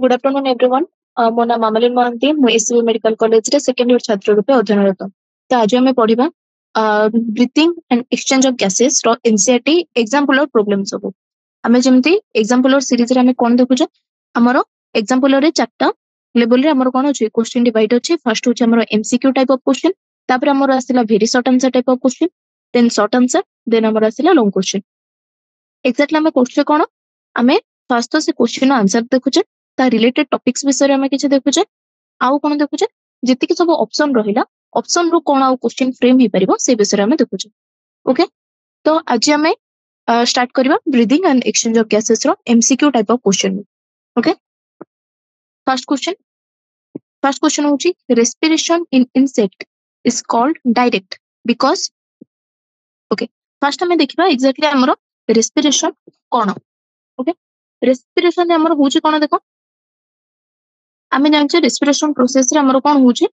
Good afternoon, everyone. ମୋ ନାଁ ମାମଲିନ ମହାନ୍ତି। ମୁଁ ଏସବି ମେଡିକାଲ କଲେଜରେ ସେକେଣ୍ଡ ଇୟର ଛାତ୍ର ରୂପେ ଅଧ୍ୟୟନରତ। ତ ଆଜି ଆମେ ପଢିବା ବ୍ରିଥିଂ ଆଣ୍ଡ ଏକ୍ସଚେଞ୍ଜ ଅଫ ଗ୍ୟାସେସ ର ଏନସିଆରଟି ଏକ୍ସାମ୍ପଲର ପ୍ରୋବ୍ଲେମ ସବୁ। ଆମେ ଯେମିତି ଏକ୍ସାମ୍ପଲର ସିରିଜରେ ଆମେ କଣ ଦେଖୁଛେ, ଆମର ଏକ୍ସାମ୍ପଲରେ ଚାରିଟା ଲେବଲରେ ଆମର କଣ ଅଛି, କ୍ୱେଶ୍ଚିନ ଡିଭାଇଡ ଅଛି। ଫାର୍ଷ୍ଟ ହଉଛି ଆମର ଏମସିକ୍ୟୁ ଟାଇପ ଅଫ କ୍ୱେଶ୍ଚିନ, ତାପରେ ଆମର ଆସିଲା very short answer type of question, then short answer, then ଆମର ଆସିଲା ଲଙ୍ଗ କ୍ୱେଶ୍ଚିନ। ଏକ୍ସାକ୍ଟଲି ଆମେ କରୁଛେ କଣ, ଆମେ ଫାର୍ଷ୍ଟ ତ ସେ କ୍ୱେଶ୍ଚିନର ଆନ୍ସର ଦେଖୁଛେ, ତା ରିଲେଟେଡ ଟପିକ୍ସ ବିଷୟରେ ଆମେ କିଛି ଦେଖୁଛେ, ଆଉ କଣ ଦେଖୁଛେ, ଯେତିକି ସବୁ ଅପସନ ରହିଲା ଅପସନ ରୁ କଣ ଆଉ କ୍ୱେଶ୍ଚିନ ଫ୍ରେମ ହେଇପାରିବ ସେ ବିଷୟରେ ଆମେ ଦେଖୁଛେ। ଓକେ, ତ ଆଜି ଆମେ ଷ୍ଟାର୍ଟ କରିବା breathing and exchange of gases ର MCQ type of question. Okay, first question ହଉଛି respiration in insect is called direct because. Okay, first ଆମେ ଦେଖିବା ଏକ୍ସାକ୍ଟଲି ଆମର ରେସ୍ପିରେସନ କଣ। ଓକେ, ରେସ୍ପିରେସନ ଆମର ହଉଛି କଣ, ଦେଖ ଆମେ ଜାଣିଛେ ରେସ୍ପିରେସନ ପ୍ରୋସେସ ରେ ଆମର କଣ ହଉଛି,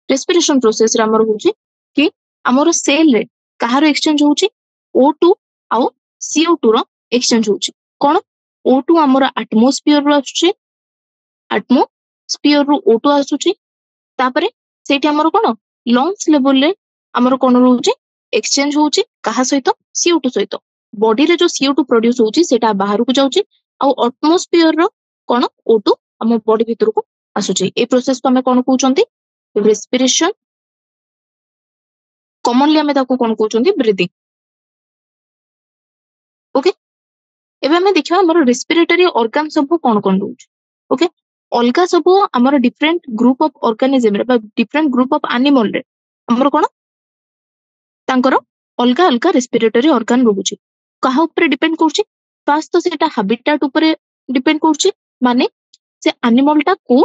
ରେସ୍ପିରେସନ ପ୍ରୋସେସ ରେ ଆମର ହଉଛି କି ଆମର ସେଲ ରେ କାହାର ଏକ୍ସଚେଞ୍ଜ ହଉଛି, O2 ଆଉ CO2 ର ଏକ୍ସଚେଞ୍ଜ ହଉଛି। କଣ, O2 ଆମର ଆଟମୋସ୍ଫିୟର ରୁ ଆସୁଛି, ଆଟମୋସ୍ଫିୟର ରୁ O2 ଆସୁଛି, ତାପରେ ସେଇଠି ଆମର କଣ ଲଙ୍ଗସ ଲେଭେଲରେ ଆମର କଣ ରହୁଛି, ଏକ୍ସଚେଞ୍ଜ ହଉଛି କାହା ସହିତ, CO2 ସହିତ। ବଡିରେ ଯୋଉ CO2 ପ୍ରଡ୍ୟୁସ ହଉଛି ସେଟା ବାହାରକୁ ଯାଉଛି, ଆଉ ଆଟମୋସ୍ଫିୟର ର କଣ O2 ଆମ ବଡି ଭିତରକୁ ଆସୁଛି। এই ପ୍ରୋସେସକୁ ଆମେ କଣ କହୁଛନ୍ତି, ରେସ୍ପିରେସନ। କମନଲି ଆମେ ତାକୁ କଣ କହୁଛନ୍ତି, ବ୍ରିଦିଂ। ଓକେ, ଏବେ ଆମେ ଦେଖିବା ଆମର ରେସ୍ପିରେଟରୀ ଅର୍ଗାନ ସବୁ କଣ କଣ ରହୁଛି। ଓକେ, ଅଲଗା ସବୁ ଆମର ଡିଫରେଣ୍ଟ ଗ୍ରୁପ ଅଫ ଅର୍ଗାନିଜମରେ ବା ଡିଫରେଣ୍ଟ ଗ୍ରୁପ ଅଫ ଆନିମଲରେ ଆମର କଣ ତାଙ୍କର ଅଲଗା ଅଲଗା ରେସ୍ପିରେଟରୀ ଅର୍ଗାନ ରହୁଛି। କାହା ଉପରେ ଡିପେଣ୍ଡ କରୁଛି, ଫାର୍ଷ୍ଟ ତ ସେଟା ହାବିଟାଟ ଉପରେ ଡିପେଣ୍ଡ କରୁଛି, ମାନେ ସେ ଆନିମଲଟା କୋଉ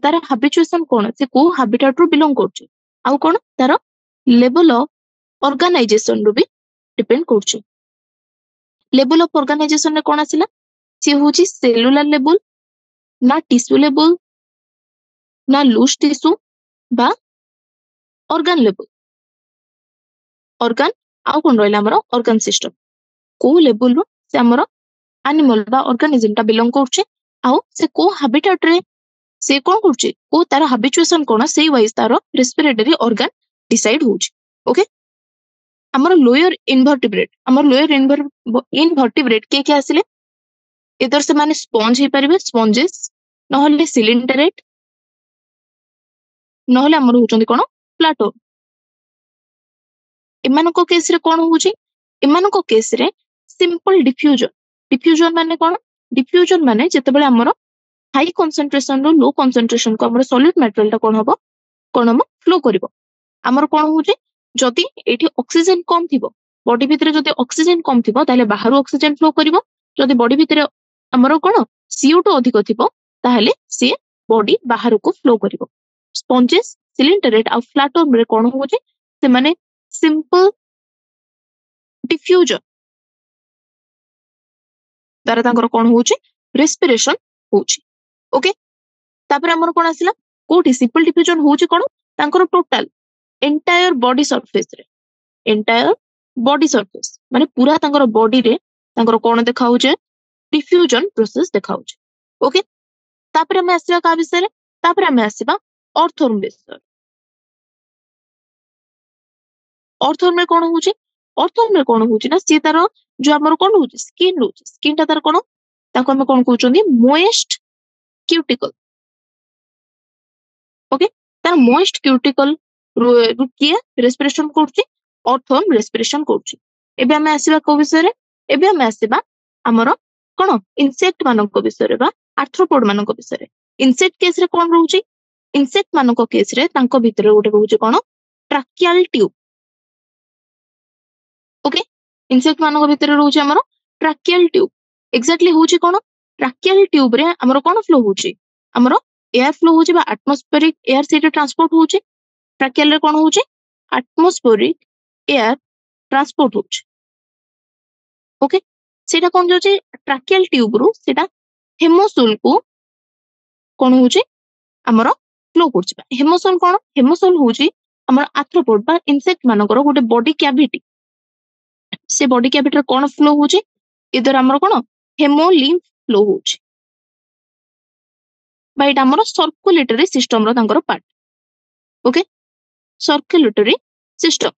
ତାର ହାବିଚୁଏସନ କଣ, ସେ କୋଉ ହାବିଟାଟ ରୁ ବିଲଙ୍ଗ କରୁଛି, ଆଉ କଣ ତାର ଲେଭେଲ ଅଫ ଅର୍ଗାନାଇଜେସନ ରୁ ବି ଡିପେଣ୍ଡ କରୁଛି। ଲେଭେଲ ଅଫ ଅର୍ଗାନାଇଜେସନ ରେ କଣ ଆସିଲା, ସିଏ ହଉଛି ସେଲୁଲାର ଲେବୁଲ, ନା ଟିସ୍ୟୁ ଲେବୁଲ, ନା ଲୁଜ ଟିସ୍ୟୁ বা ଅର୍ଗାନ ଲେବୁଲ। ଅର୍ଗାନ ଆଉ କଣ ରହିଲା ଆମର ଅର୍ଗାନ ସିଷ୍ଟମ, କୋଉ ଲେବୁଲରୁ ସେ ଆମର ଆନିମଲ ବା ଅର୍ଗାନିଜମ ଟା ବିଲଙ୍ଗ କରୁଛି, ଆଉ ସେ କୋଉ ହାବିଟାଟ ରେ ସେ କଣ କରୁଛି, କୋଉ ତାର ହାବିଚୁଏସନ କଣ, ସେଇ ୱାଇଜ ତାର ରେସ୍ପିରେଟରୀ ଅର୍ଗାନ ଡିସାଇଡ ହଉଛି। ଓକେ, ଆମର ଲୋୟର ଇନଭର୍ଟିବ୍ରେଟ, ଆମର ଲୋୟର ଇନଭର୍ଟିବ୍ରେଟ କିଏ କିଏ ଆସିଲେ, ଏଦର ସେମାନେ ସ୍ପଞ୍ଜ ହେଇପାରିବେ, ସ୍ପଞ୍ଜେସ, ନହେଲେ ସିଲିଣ୍ଡରେଟ, ନହେଲେ ଆମର ହଉଛନ୍ତି କଣ ପ୍ଲାଟୋ। ଏମାନଙ୍କ କେସରେ କଣ ହଉଛି, ଏମାନଙ୍କ କେସରେ ସିମ୍ପଲ ଡିଫ୍ୟୁଜନ। ଡିଫ୍ୟୁଜନ ମାନେ କଣ, ଡିଫ୍ୟୁଜନ ମାନେ ଯେତେବେଳେ ଆମର ହାଇ କନସେନ୍ଟ୍ରେସନ ରୁ ଲୋ କନସେନ୍ଟ୍ରେସନ କୁ ଆମର ସଲ୍ୟୁଟ ମ୍ୟାଟେରିଆଲ ଟା କଣ ହବ ଫ୍ଲୋ କରିବ। ଆମର କଣ ହଉଛି, ଯଦି ଏଇଠି ଅକ୍ସିଜେନ କମ ଥିବ, ବଡି ଭିତରେ ଯଦି ଅକ୍ସିଜେନ କମ ଥିବ ତାହେଲେ ବାହାରୁ ଅକ୍ସିଜେନ ଫ୍ଲୋ କରିବ। ଯଦି ବଡି ଭିତରେ ଆମର କଣ CO2 ଅଧିକ ଥିବ ତାହେଲେ ସିଏ ବଡି ବାହାରକୁ ଫ୍ଲୋ କରିବ। ସ୍ପଞ୍ଜେସ, ସିଲିଣ୍ଡରେଟ ଆଉ ଫ୍ଲାଟୋମରେ କଣ ହଉଛି, ସେମାନେ ସିମ୍ପଲ ଡିଫ୍ୟୁଜନ ଦ୍ୱାରା ତାଙ୍କର କଣ ହଉଛି, ରେସ୍ପିରେସନ ହଉଛି। ଓକେ, ତାପରେ ଆମର କଣ ଆସିଲା, କୋଉଠି ସିମ୍ପଲ ଡିଫ୍ୟୁଜନ ହଉଛି କଣ, ତାଙ୍କର ଟୋଟାଲ ଏଣ୍ଟାୟର ବଡି ସର୍ଫେସରେ, ଏଣ୍ଟାୟର ବଡି ସର୍ଫେସ ମାନେ ପୁରା ତାଙ୍କର ବଡିରେ ତାଙ୍କର କଣ ଦେଖାଉଛି, ଡିଫ୍ୟୁଜନ ପ୍ରୋସେସ ଦେଖାଉଛି। ଓକେ, ତାପରେ ଆମେ ଆସିବା କାହା ବିଷୟରେ, ତାପରେ ଆମେ ଆସିବା ଅର୍ଥୋର୍ମ ବିଷୟରେ। ଅର୍ଥୋର୍ମରେ କଣ ହଉଛି, ଅର୍ଥୋର୍ମରେ କଣ ହଉଛି ନା, ସିଏ ତାର ଯୋଉ ଆମର କଣ ହଉଛି ସ୍କିନ ରହୁଛି, ସ୍କିନ ଟା ତାର କଣ, ତାକୁ ଆମେ କଣ କହୁଛନ୍ତି ମୋଏଷ୍ଟ କ୍ୟୁଟିକଲ। ଓକେ, ତାର ମୋଏଷ୍ଟ କ୍ୟୁଟିକଲ ରୁ କିଏ ରେସ୍ପିରେସନ କରୁଛି, ଅର୍ଥୋର୍ମ ରେସ୍ପିରେସନ କରୁଛି। ଏବେ ଆମେ ଆସିବା କୋଉ ବିଷୟରେ, ଏବେ ଆମେ ଆସିବା ଆମର କଣ ଇନସେକ୍ଟ ମାନଙ୍କ ବିଷୟରେ ବା ଆର୍ଥ୍ରୋପୋଡ ମାନଙ୍କ ବିଷୟରେ। ଇନସେକ୍ଟ କେସରେ କଣ ରହୁଛି, ଇନସେକ୍ଟ ମାନଙ୍କ କେସରେ ତାଙ୍କ ଭିତରେ ଗୋଟେ ରହୁଛି କଣ ଟ୍ରାକିଆଲ ଟ୍ୟୁବ। ଓକେ, ଇନସେକ୍ଟ ମାନଙ୍କ ଭିତରେ ରହୁଛି ଆମର ଟ୍ରାକିଆଲ ଟ୍ୟୁବ। ଏକ୍ସାକ୍ଟଲି ହଉଛି କଣ, ଟ୍ରାକିଆଲ ଟ୍ୟୁବ ରେ ଆମର କଣ ଫ୍ଲୋ ହଉଛି, ଆମର ଏୟାର ଫ୍ଲୋ ହଉଛି ବା ଆଟମୋସ୍ଫେରିକ ଏୟାର ସେଇଟା ଟ୍ରାନ୍ସପୋର୍ଟ ହଉଛି। ଟ୍ରାକିଆଲ ରେ କଣ ହଉଛି, ଆଟମୋସ୍ଫେରିକ ଏୟାର ଟ୍ରାନ୍ସପୋର୍ଟ ହଉଛି। ଓକେ, ସେଇଟା କଣ ଯାଉଛି ଟ୍ରାକିଆଲ ଟ୍ୟୁବ ରୁ ସେଇଟା ହେମୋସୁଲ କୁ କଣ ହଉଛି ଆମର ଫ୍ଲୋ କରୁଛି। ହେମୋସୋଲ କଣ, ହେମୋସୋଲ ହଉଛି ଆମର ଆର୍ଥ୍ରୋପୋଡ ବା ଇନସେକ୍ଟ ମାନଙ୍କର ଗୋଟେ ବଡି କ୍ୟାଭିଟି। ସେ ବଡି କ୍ୟାଭିଟିରେ କଣ ଫ୍ଲୋ ହଉଛି, ଏଦ୍ୱାରା ଆମର କଣ ହେମୋଲିମ୍ଫ ଫ୍ଲୋ ହଉଛି। बा एटा हमर सर्कुलेटरी सिस्टम रो तांकर पार्ट ओके सर्कुलेटरी सिस्टम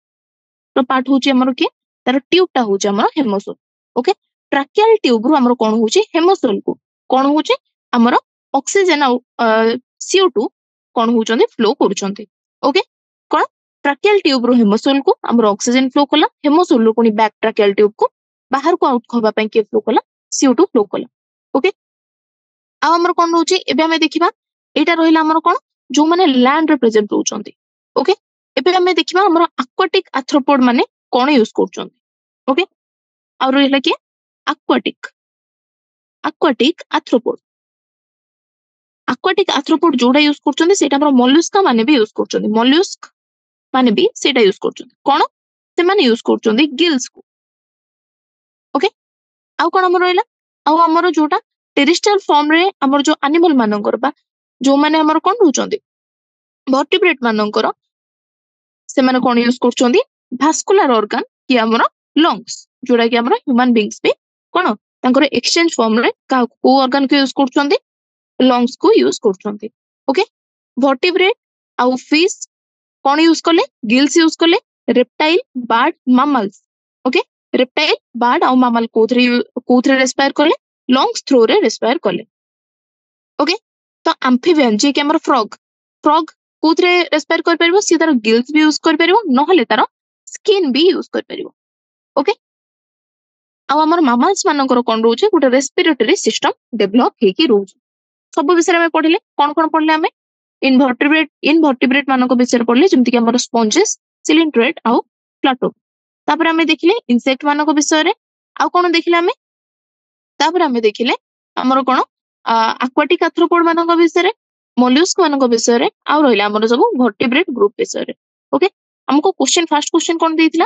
रो पार्ट होची हमर के तार ट्यूब टा होची हमर हेमोसोल ओके ट्रैकियल ट्यूब रो हमर कोन होची हेमोसोल को कोन होची हमर ऑक्सीजन आ CO2 कोन होचंदी फ्लो करूचंदी ओके कोन ट्रैकियल ट्यूब रो हेमोसोल को हमर ऑक्सीजन फ्लो कला हेमोसोल रो कोनी बैक ट्रैकियल ट्यूब को बाहर को आउट खबा पई के फ्लो कला CO2 फ्लो कला ओके आ हमर कोन होची एबे हमें देखिबा एटा रहिला हमर कोन जो माने लैंड रे प्रेजेंट होचंदी ओके एबे हमें देखिबा हमर एक्वाटिक आर्थ्रोपोड माने कोन यूज करचंदी ओके आ रहिला के एक्वाटिक एक्वाटिक आर्थ्रोपोड जोडा यूज करचंदी सेटा हमर मोलस्का माने भी यूज करचंदी मोलस्क माने भी सेटा यूज करचंदी कोन से माने यूज करचंदी गिल्स को ओके आ कोन हमर रहिला आ हमर जोटा टेरेस्ट्रियल फॉर्म रे हमर जो एनिमल मानकर बा जो माने हमर कोन होचंदी वर्टिब्रेट मानकर से माने कोन यूज करचंदी भास्कुलर ऑर्गन कि हमर लंग्स जोडा कि हमर ह्यूमन बीइंग्स पे कोन तांकर एक्सचेंज फॉर्म रे को ऑर्गन को यूज करचंदी लंग्स को यूज करचंदी ओके वर्टिब्रेट आ फिश कोन यूज करले गिल्स यूज करले reptile bird mammals okay reptile bird आ मैमल कोथरे रेस्पायर करले लंग्स थ्रू रे रेस्पायर करले ओके तो एम्फिबियन जे कि हमर फ्रॉग फ्रॉग कोथरे रेस्पायर कर परबो सी तार गिल्स भी यूज कर परबो न हले तार स्किन भी यूज कर परबो ओके आ हमर मैमल्स मानकर कोन रोचे गुटे रेस्पिरेटरी सिस्टम डेवलप हेकी रोज सब विषय में पढ़िले कोन पढ़ले हमें इनवर्टिब्रेट मानक विषय पढ़ले जेमति कि हमर स्पंजेस सिलिंड्रेट आ प्लाटो तापर हमें देखिले इंसेक्ट मानक विषय रे आ कोन देखिले हमें तापर हमें देखिले हमर कोन एक्वाटिक आर्थ्रोपोड मानक विषय रे मोलस्क मानक विषय रे आ रहिला हमर सब वर्टिब्रेट ग्रुप विषय रे ओके हमको क्वेश्चन फर्स्ट क्वेश्चन कोन देथिला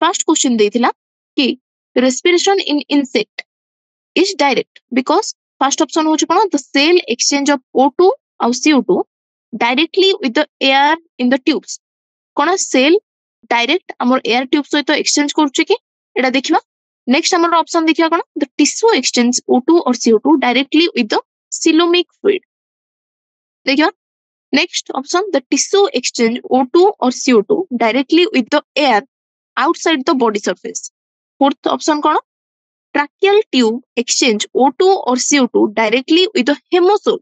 फर्स्ट क्वेश्चन देथिला कि respiration in insect is direct because first option होची कोन the cell exchange of O2 और CO2 directly with the air in the tubes कोन सेल डायरेक्ट हमर air tube सहित exchange करछि कि एटा देखिबा next हमर ऑप्शन देखिबा कोन the tissue exchange O2 और CO2 directly with the coelomic fluid देखिबा next option the tissue exchange O2 और CO2 directly with the air outside the body surface fourth option कोन ट्रैकियल ट्यूब एक्सचेंज O2 और CO2 directly with the haemocoel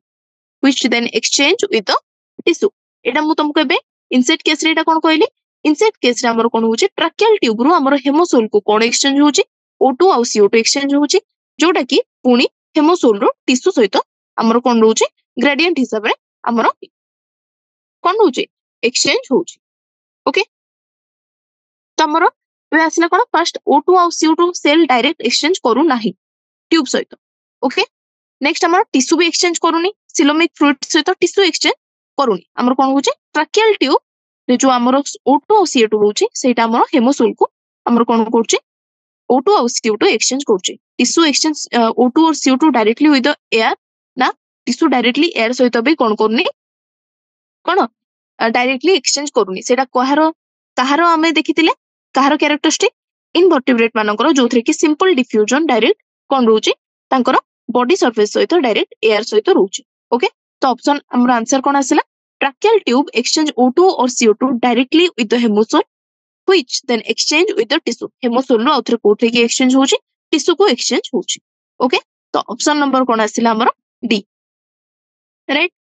which then exchange with the tissue एटा मु तुमको एबे insect case रे एटा कोन कहली insect case रे हमर कोन होची ट्रैकियल ट्यूब रु हमर हेमोसोल को कोन एक्सचेंज होची O2 और CO2 एक्सचेंज होची जोटा कि पुनी हेमोसोल रु टिश्यू सहित हमर कोन होची ग्रेडियंट हिसाब रे हमर कोन होची एक्सचेंज होची ओके तो हमर वे आसला कोन फर्स्ट O2 और CO2 सेल डायरेक्ट एक्सचेंज करू नाही ट्यूब सहित ओके नेक्स्ट हमर टिश्यू भी एक्सचेंज करूनी सिलोमिक फ्लूइड सहित टिश्यू एक्सचेंज करूनी हमर कोन होचे ट्रैकियल ट्यूब रे जो हमर O2 और CO2 होची सेटा हमर हेमोसोल को हमर कोन करचे O2 और CO2 एक्सचेंज करचे टिश्यू एक्सचेंज O2 और CO2 directly with the air ना टिश्यू डायरेक्टली एयर सहित भी कोन करनी कोन डायरेक्टली एक्सचेंज करूनी सेटा कहारो हमें देखितिले कहार कैरेक्टरिस्टिक इनवर्टिब्रेट मानकर जोथरे कि सिंपल डिफ्यूजन डायरेक्ट कोन रोचे तांकर बॉडी सरफेस सहित डायरेक्ट एयर सहित रोचे ओके तो ऑप्शन हमर आंसर कोन आसिला ट्रैकियल ट्यूब एक्सचेंज O2 और CO2 directly with the haemocoel which then exchange with the tissue haemocoel रो औथरे कोथे कि एक्सचेंज होची टिश्यू को एक्सचेंज होची ओके तो ऑप्शन नंबर कोन आसिला हमर D right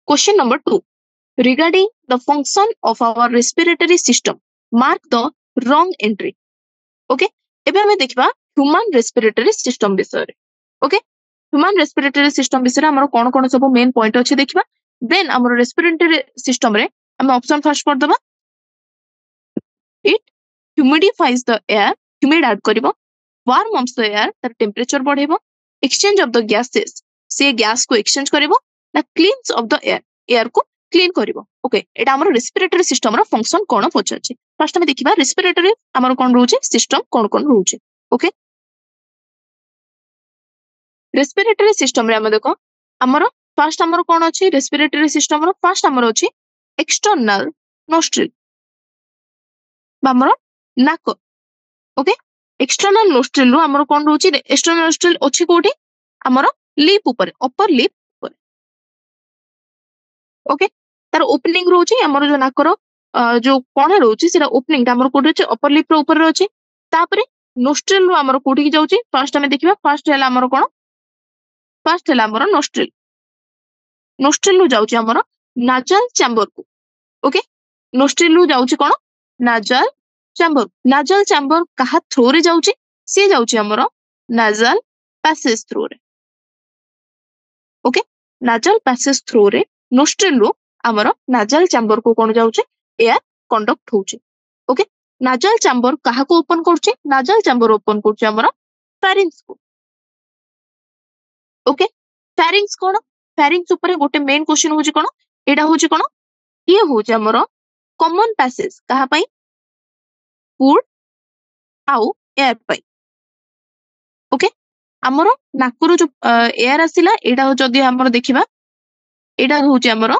question number 2 regarding the function of our respiratory system mark the wrong entry okay एबे हमें देखबा ह्यूमन रेस्पिरेटरी सिस्टम विषय रे ओके ह्यूमन रेस्पिरेटरी सिस्टम विषय रे हमर कोन कोन सब मेन पॉइंट अछि देखबा देन हमर रेस्पिरेटरी सिस्टम रे हम ऑप्शन फर्स्ट कर दबा it humidifies the air humid add करबो वार्म अप्स द एयर तर टेंपरेचर बढ़ेबो एक्सचेंज ऑफ द गैसेस से गैस को एक्सचेंज करबो ना क्लीन्स ऑफ द एयर को क्लीन करिवो ओके एटा हमर रेस्पिरेटरी सिस्टम रो फंक्शन कोन पछाची फर्स्ट हम देखिबा रेस्पिरेटरी हमर कोन रहउची सिस्टम कोन रहउची ओके रेस्पिरेटरी सिस्टम रे हम देखो हमर फर्स्ट हमर कोन अछि रेस्पिरेटरी सिस्टम रो फर्स्ट हमर अछि एक्सटर्नल नोस्ट्रिल हमर नाक ओके एक्सटर्नल नोस्ट्रिल रो हमर कोन रहउची एक्सटर्नल नोस्ट्रिल अछि कोठी हमर लिप ऊपर अपर लिप ओके तार ओपनिंग रोचे हमर जो नाकर जो कणा रोचे सेटा ओपनिंग ता हमर कोठी अपर लिप रो ऊपर रोचे तापरे नोस्ट्रिल रो हमर कोठी की जाउची फर्स्ट हमें देखिबा फर्स्ट हैला हमर कोन फर्स्ट हैला हमर नोस्ट्रिल नोस्ट्रिल रो जाउची हमर नाजल चैम्बर को ओके नोस्ट्रिल रो जाउची कोन नाजल चैम्बर कहा थ्रो रे जाउची से जाउची हमर नाजल पैसेज थ्रो रे ओके नाजल पैसेज थ्रो रे नोस्ट्रिल रो हमर नाजल चैम्बर को कोन जाउची एयर कंडक्ट होउची ओके नाजल चैम्बर कहा को ओपन करची नाजल चैम्बर ओपन करची हमर फेरिंग्स को ओके फेरिंग्स कोन फेरिंग्स ऊपर गोटे मेन क्वेश्चन होची कोन एडा होची कोन ये होची हमर कॉमन पैसेज कहा पई फूड आउ एयर पई ओके हमर नाकुरो जो एयर आसिला एडा जदी हमर देखिबा एडा होची हमर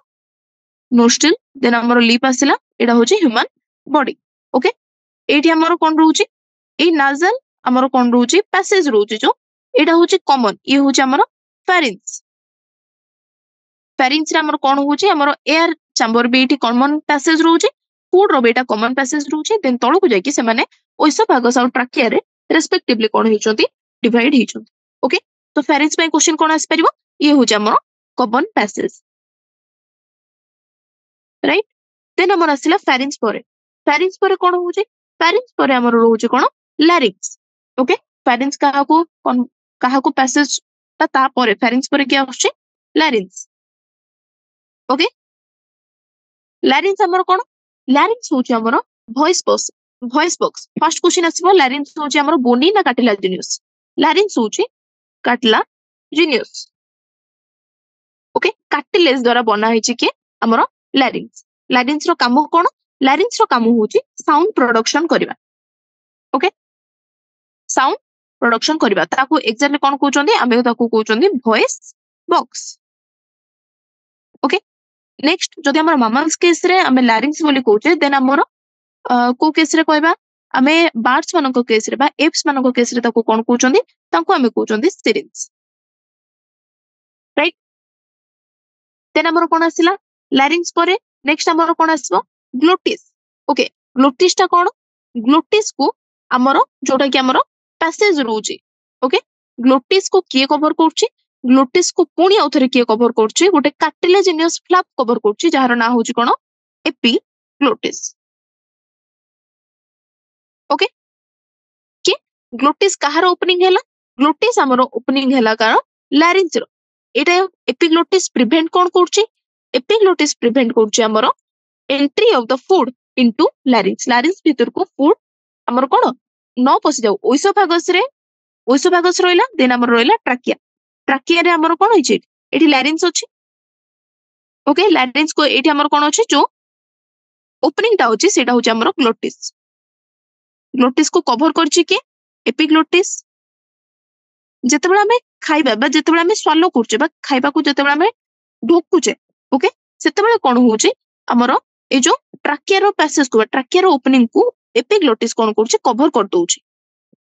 नोस्ट्रिल देन हमर लिप आसिला एडा होची ह्यूमन बॉडी ओके एठी हमर कोन रहउची ए नाजल हमर कोन रहउची पैसेज रहउची जो एडा होची कॉमन ये होची हमर फेरिंग्स फेरिंग्स रे हमर कोन होची हमर एयर चैम्बर बे एठी कॉमन पैसेज रहउची फूड रो बेटा कॉमन पैसेज रहउची देन तळो को जाय कि से माने ओइसोफेगस और ट्रैकिया रे रेस्पेक्टिवली कोन हिचोंती डिवाइड हिचोंती ओके तो फेरिंग्स पे क्वेश्चन कोन आस परिबो ये होची हमर कॉमन पैसेज राइट देन हमर आसिला फेरिंग्स परे कोन होची फेरिंग्स परे हमर रहउची कोन लैरिंग्स ओके फेरिंग्स कहा को पैसेज ता परे फेरिंग्स परे क्या होची लैरिंग्स ओके लैरिंग्स हमर कोन लैरिंग्स होची हमर वॉइस बॉक्स फर्स्ट क्वेश्चन आसीबो लैरिंग्स होची हमर बोनी ना कार्टिलाजिनस लैरिंग्स होची कार्टिलाजिनस ओके कार्टिलेज द्वारा बना हिची के हमर लैरिंग्स रो काम कोन लैरिंग्स रो काम होची साउंड प्रोडक्शन करबा ओके साउंड प्रोडक्शन करबा ताको एक्जेक्टली कोन कहउचंदी आमे ताको कहउचंदी वॉइस बॉक्स ओके नेक्स्ट जदि हमर मामल्स केस रे आमे लैरिंग्स बोली कहउचे देन हमर को केस रे कहबा आमे बर्ड्स मानको केस रे बा एप्स मानको केस रे ताको कोन कहउचंदी ताको आमे कहउचंदी सिरिंग्स राइट देन हमर कोन आसिला लैरिंग्स परे नेक्स्ट हमर कोन आसबो ग्लोटिस ओके ग्लोटिस ता कोन ग्लोटिस को हमर जोटा कि हमर पैसेज रहउची ओके ग्लोटिस को किए कवर करउची ग्लोटिस को पुणी आउथरे किए कवर करउची गोटे कार्टिलेजिनियस फ्लैप कवर करउची जहार ना होची कोन एपिग्लोटिस ओके कि ग्लोटिस कहार ओपनिंग हैला ग्लोटिस हमर ओपनिंग हैला कारण लैरिंग्स रो एटा एपिग्लोटिस प्रिवेंट कोन करउची एपिग्लोटिस प्रिवेंट करउची हमर entry of the food into लैरिंग्स भीतर को फूड हमर कोन न पसि जाऊ ओइसोफेगस रोइला देन हमर रोइला ट्रैकिया रे हमर कोन होइची एठी लैरिंग्स अछि ओके लैरिंग्स को एठी हमर कोन अछि जो ओपनिंग ता होची सेटा होची हमर ग्लोटिस को कवर करची के एपिग्लोटिस जेतेबेला हमें खाइबा बा जेतेबेला हमें स्वालो करचे बा खाइबा को जेतेबेला हमें ढोकुचे ओके सेतेबेला कोन होची हमर ए जो ट्रैकिया रो पैसेज को ट्रैकिया रो ओपनिंग को एपिग्लोटिस कोन करची कवर कर दोउची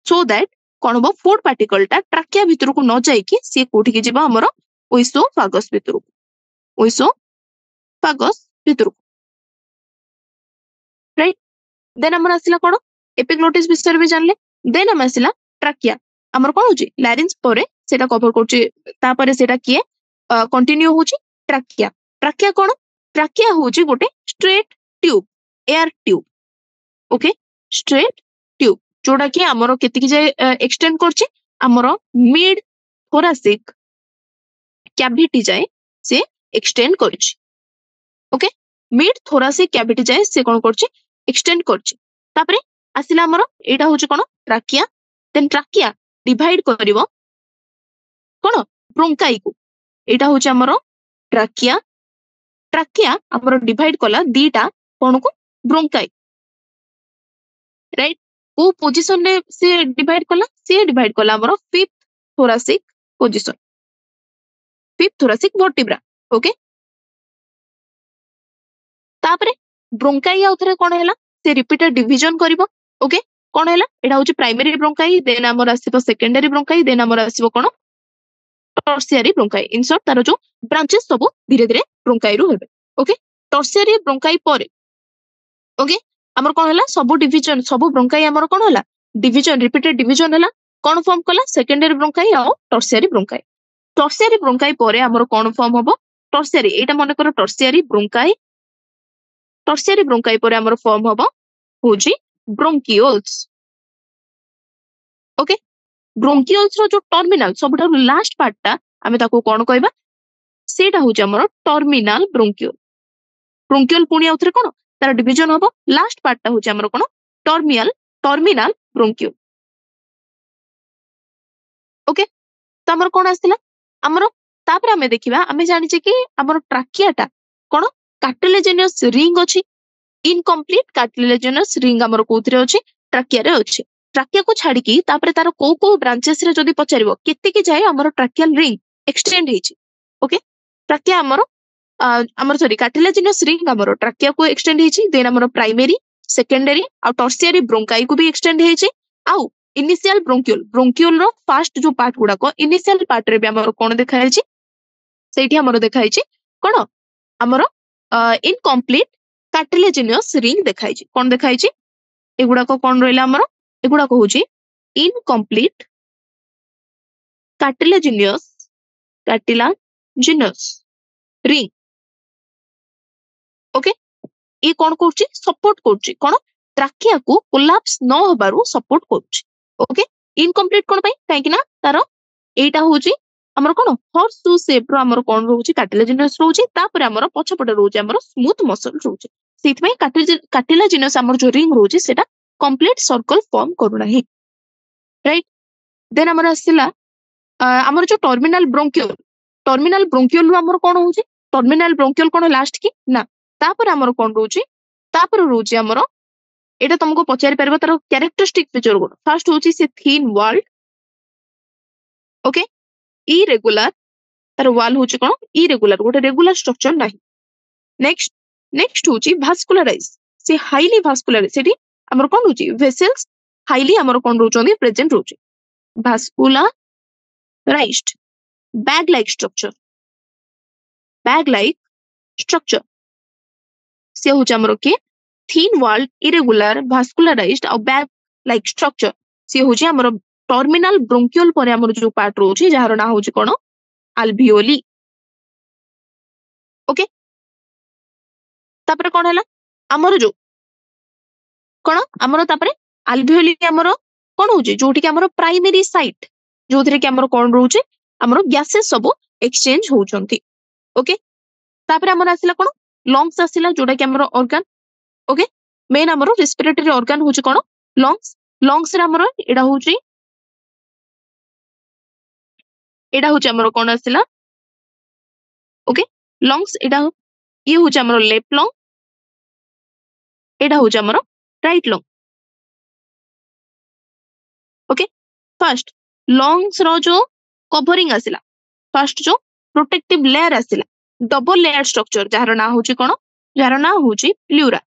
सो दैट कोन हो फूड पार्टिकल ता ट्रैकिया भीतर को न जाई कि से कोठी के जिबा हमर ओइसोफेगस भीतर को राइट देन हमर आसिला कोन एपिग्लोटिस विषय भी जानले देन हम आसिला ट्रैकिया हमर कोन होची लैरिंग्स परे सेटा कवर करची ता परे सेटा किए कंटिन्यू होची ट्रैकिया कोन ट्रैकिया होची गोटे straight tube air tube okay straight tube जोड़ा कि हमर केति कि जे एक्सटेंड करची हमर मिड थोरासिक कैविटी जाए से एक्सटेंड करची ओके मिड थोरासिक कैविटी जाए से कोन करची एक्सटेंड करची तापरे आसिला हमर एटा होची कोन ट्रैकिया देन ट्रैकिया डिवाइड करिवो कोन ब्रोंकाई को एटा होची हमर ट्रैकिया हमर डिवाइड कला दीटा कोन को ब्रोंकाई राइट वो पोजीशन रे से डिवाइड कला हमर fifth thoracic position fifth thoracic vertebra okay तापरे ब्रोंकाई आउथरे कोन हैला से रिपीटेड डिवीजन करिवो ओके कोन हैला एटा होची प्राइमरी ब्रोंकाई देन हमर आसीबो सेकेंडरी ब्रोंकाई देन हमर आसीबो कोन टर्शियरी ब्रोंकाई इन शॉर्ट तारो जो ब्रांचेस सब धीरे धीरे ब्रोंकाई रु हेबे ओके टर्सियरी ब्रोंकाई पर ओके हमर कोन हला सब डिवीजन सब ब्रोंकाई हमर कोन हला डिवीजन रिपीटेड डिवीजन हला कोन फॉर्म कला सेकेंडरी ब्रोंकाई और टर्सियरी ब्रोंकाई पर हमर कोन फॉर्म हबो टर्सियरी एटा मन करो टर्सियरी ब्रोंकाई पर हमर फॉर्म हबो होजी ब्रोंकियोल्स ओके ब्रोंकियोल्स रो जो टर्मिनल सबटा लास्ट पार्ट टा हमें ताको कोन कहबा सेटा होजी हमर टर्मिनल ब्रोंकियोल ब्रोंकियोल पुनी आउथरे कोन तार डिवीजन हबो लास्ट पार्ट टा होची हमर कोन टर्मिनल ब्रोंकियोल ओके तो हमर कोन आस्तिला हमर तापर हमें देखिबा हमें जानि जे कि हमर ट्राकिया टा कोन कार्टिलेजिनस रिंग अछि इनकम्प्लीट कार्टिलेजिनस रिंग हमर कोथरे अछि ट्राकिया रे अछि ट्राकिया को छाडी की तापर तार को ब्रांचेस रे जदी पचारिबो केते की जाय हमर ट्राकियल रिंग एक्सटेंड हेछि ओके ट्राकिया हमर सॉरी कार्टिलेजिनस रिंग हमर ट्राकिया को एक्सटेंड हेछि देन हमर प्राइमरी सेकेंडरी आ टर्शियरी ब्रोंकाई को भी एक्सटेंड हेछि आउ इनिशियल ब्रोंकियोल रो फर्स्ट जो पार्ट गुडा को इनिशियल पार्ट रे भी हमर कोन देखा हेछि सेठी हमर देखा हेछि कोन हमर इनकम्प्लीट कार्टिलेजिनस रिंग देखा हेछि कोन देखा हेछि एगुडा को कोन रहला हमर एगुडा को होछि इनकम्प्लीट कार्टिलेजिनस रिंग ओके ये कौन करछि सपोर्ट करछि कोन ट्राकिया को कोलैप्स न होबारु सपोर्ट करछि ओके इनकम्प्लीट कोन पई काहे कि ना तारो एटा होछि हमर कोन हॉर्स शू शेप रो हमर कोन रहउछि कार्टिलेजिनस रहउछि तापर हमर पछपटे रहउछि हमर स्मूथ मसल रहउछि सेति पई कार्टिलेजिनस हमर जो रिंग रहउछि सेटा कंप्लीट सर्कल फॉर्म करू नाही राइट देन हमर आसिला हमर जो टर्मिनल ब्रोंकियोल हमर कोन होउछि टर्मिनल ब्रोंकियोल कोन लास्ट की ना तापर हमर कोन रहउछि तापर रहउछि हमर एटा तुमको पचारि परबो तार कैरेक्टरिस्टिक फीचर गुड फर्स्ट होछि से थिन वॉल ओके इरेगुलर तार वॉल होछि कोन इरेगुलर गोटे रेगुलर स्ट्रक्चर नाही नेक्स्ट होछि भास्कुलराइज से हाईली भास्कुलर सेठी हमर कोन होछि वेसल्स हाईली हमर कोन रहउछोंदी present रहउछि vascularized bag like structure से होछि हमर के थिन वॉल्ड इरेगुलर भास्कुलराइज्ड और बैग लाइक स्ट्रक्चर से होछि हमर टर्मिनल ब्रोंकियोल पर हमर जो पार्ट रहउछि जहार ना होछि कोन अल्वियोली ओके तापर कोन हला हमर जो कोन हमर तापर अल्वियोली हमर कोन होछि जोठी के हमर प्राइमरी साइट जोथरे के हमर कोन रहउछि हमर गैसेस सब एक्सचेंज होउछंती ओके तापर हमर आसिला कोन लंग्स आसिला जोटा के हमर ऑर्गन ओके मेन हमर रेस्पिरेटरी ऑर्गन होछि कोन लंग्स रे हमर एडा होछि हमर कोन आसिला ओके लंग्स एडा ये होछि हमर लेफ्ट लंग एडा होछि हमर right lung okay first lungs रो जो कवरिंग आसिला फर्स्ट जो प्रोटेक्टिव लेयर आसिला डबल लेयर स्ट्रक्चर जहार ना होछि कोन जहार ना होछि प्लूरा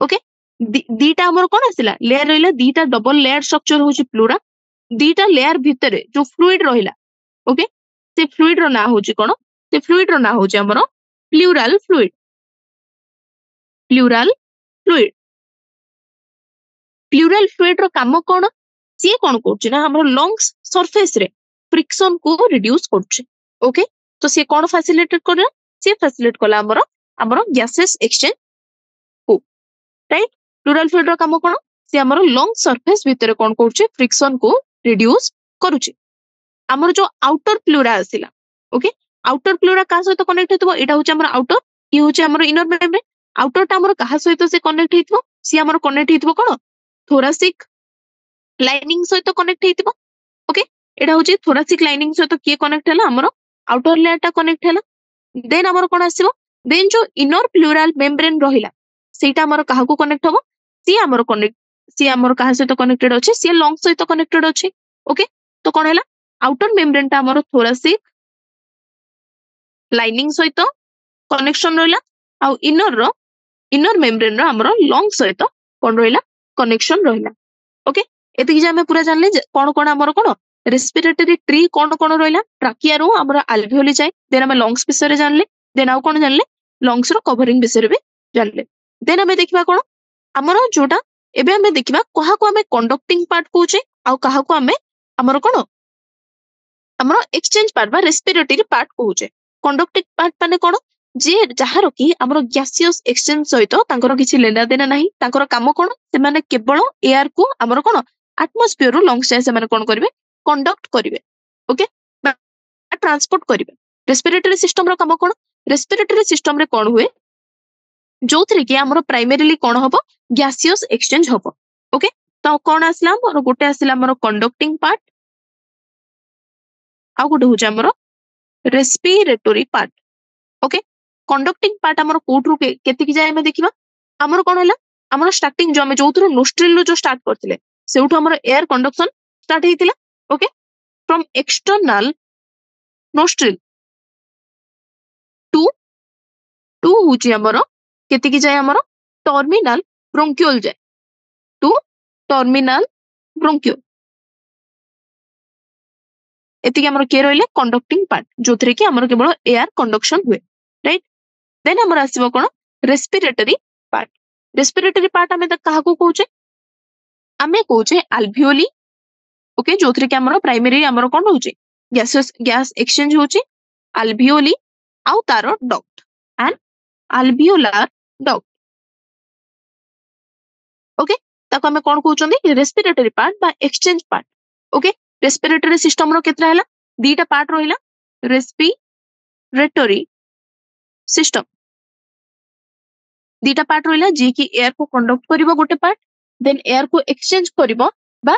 ओके दीटा हमर कोन आसिला लेयर रहिला दीटा डबल लेयर स्ट्रक्चर होछि प्लूरा दीटा लेयर भितरे जो फ्लूइड रहिला ओके से फ्लूइड रो ना होछि कोन से फ्लूइड रो ना होछि हमर प्लूरल फ्लूइड रो काम कोन सी कोन करछि ना हमर लंग्स सरफेस रे फ्रिक्शन को रिड्यूस करछि ओके तो सी कोन फैसिलिटेट करला सी फैसिलिटेट कला हमर गैसेस एक्सचेंज को राइट प्लूरल फ्लूइड रो काम कोन सी हमर लंग सरफेस भितर कोन करछि फ्रिक्शन को रिड्यूस करूछि हमर जो आउटर प्लूरा आसिला ओके आउटर प्लूरा का सहित कनेक्ट हेतबो एटा होछि हमर आउटर ई होछि हमर इनर मेम्ब्रेन आउटर टा हमर कहा सहित से कनेक्ट हेतबो सी हमर कनेक्ट हेतबो कोन थोरासिक लाइनिंग सहित कनेक्ट हेतबो ओके एटा होछि थोरासिक लाइनिंग सहित के कनेक्ट हला हमर आउटर लेयर टा कनेक्ट हला देन हमर कोन आसीबो देन जो इनर प्लूरल मेम्ब्रेन रहिला सेटा हमर कहा को कनेक्ट हबो सी हमर कहा सहित कनेक्टेड अछि सी लंग सहित कनेक्टेड अछि ओके तो कोन हला आउटर मेम्ब्रेन टा हमर थोरासिक लाइनिंग सहित कनेक्शन रहिला आ इनर मेम्ब्रेन रो हमर लंग सहित कोन रहिला कनेक्शन रहिला ओके एति जे हमें पूरा जानले कोन कोन हमर कोन रेस्पिरेटरी ट्री कोन कोन रहिला ट्राकिया रो हमर अल्वियोली जाय देन हम लंग्स विषय रे जानले देन आउ कोन जानले लंग्स रो कवरिंग विषय भी जानले देन आमे देखिबा कोन हमर जोटा एबे आमे देखिबा कहा को आमे कंडक्टिंग पार्ट कहूचे आ कहा को आमे हमर कोन हमर एक्सचेंज पार्ट बा रेस्पिरेटरी पार्ट कहूचे कंडक्टिंग पार्ट माने कोन जे जहार कि हमर गैसियस एक्सचेंज सहित तांकर किछि लेना देना नाही तांकर काम कोन से माने केवल एयर को हमर कोन एटमॉस्फेयर रो लंग्स जाय से माने कोन करबे कंडक्ट करबे ओके ट्रांसपोर्ट करबे रेस्पिरेटरी सिस्टम रो काम कोन रेस्पिरेटरी सिस्टम रे कोन हुए जो थरे कि हमर प्राइमरीली कोन हबो गैसियस एक्सचेंज हबो ओके तो कोन आसला हमर गोटे आसला हमर कंडक्टिंग पार्ट आ गोटे होचे हमर respiratory part okay conducting part हमर कोट रु केते की जाय हम देखिबा हमर कोन हला हमर स्टार्टिंग जो हम जोथरो नोस्ट्रिल जो स्टार्ट करथिले सेउठो हमर एयर कंडक्शन स्टार्ट हेतिला okay from external nostril to to होची हमर केते की जाय हमर टर्मिनल ब्रोंकियोल जाय टू टर्मिनल ब्रोंकियो एतिके हमर के रहले कंडक्टिंग पार्ट जोथरे कि हमर केवल एयर कंडक्शन हुए राइट देन हमर आसीबो कोन रेस्पिरेटरी पार्ट हमें कहा को कहूचे आमे कहूचे अल्वियोली ओके जोथरे कि हमर प्राइमरी हमर कोन होचे गैस एक्सचेंज होचे अल्वियोली आउ तारो duct and alveolar duct okay ताको हमें कोन कहउचंदी रेस्पिरेटरी पार्ट बा exchange part okay respiratory system रो केतरा हैला दीटा पार्ट रोहिला रेस्पिरेटरी सिस्टम दीटा पार्ट रोहिला जे कि एयर को कंडक्ट करिवो गोटे पार्ट देन एयर को एक्सचेंज करिवो बा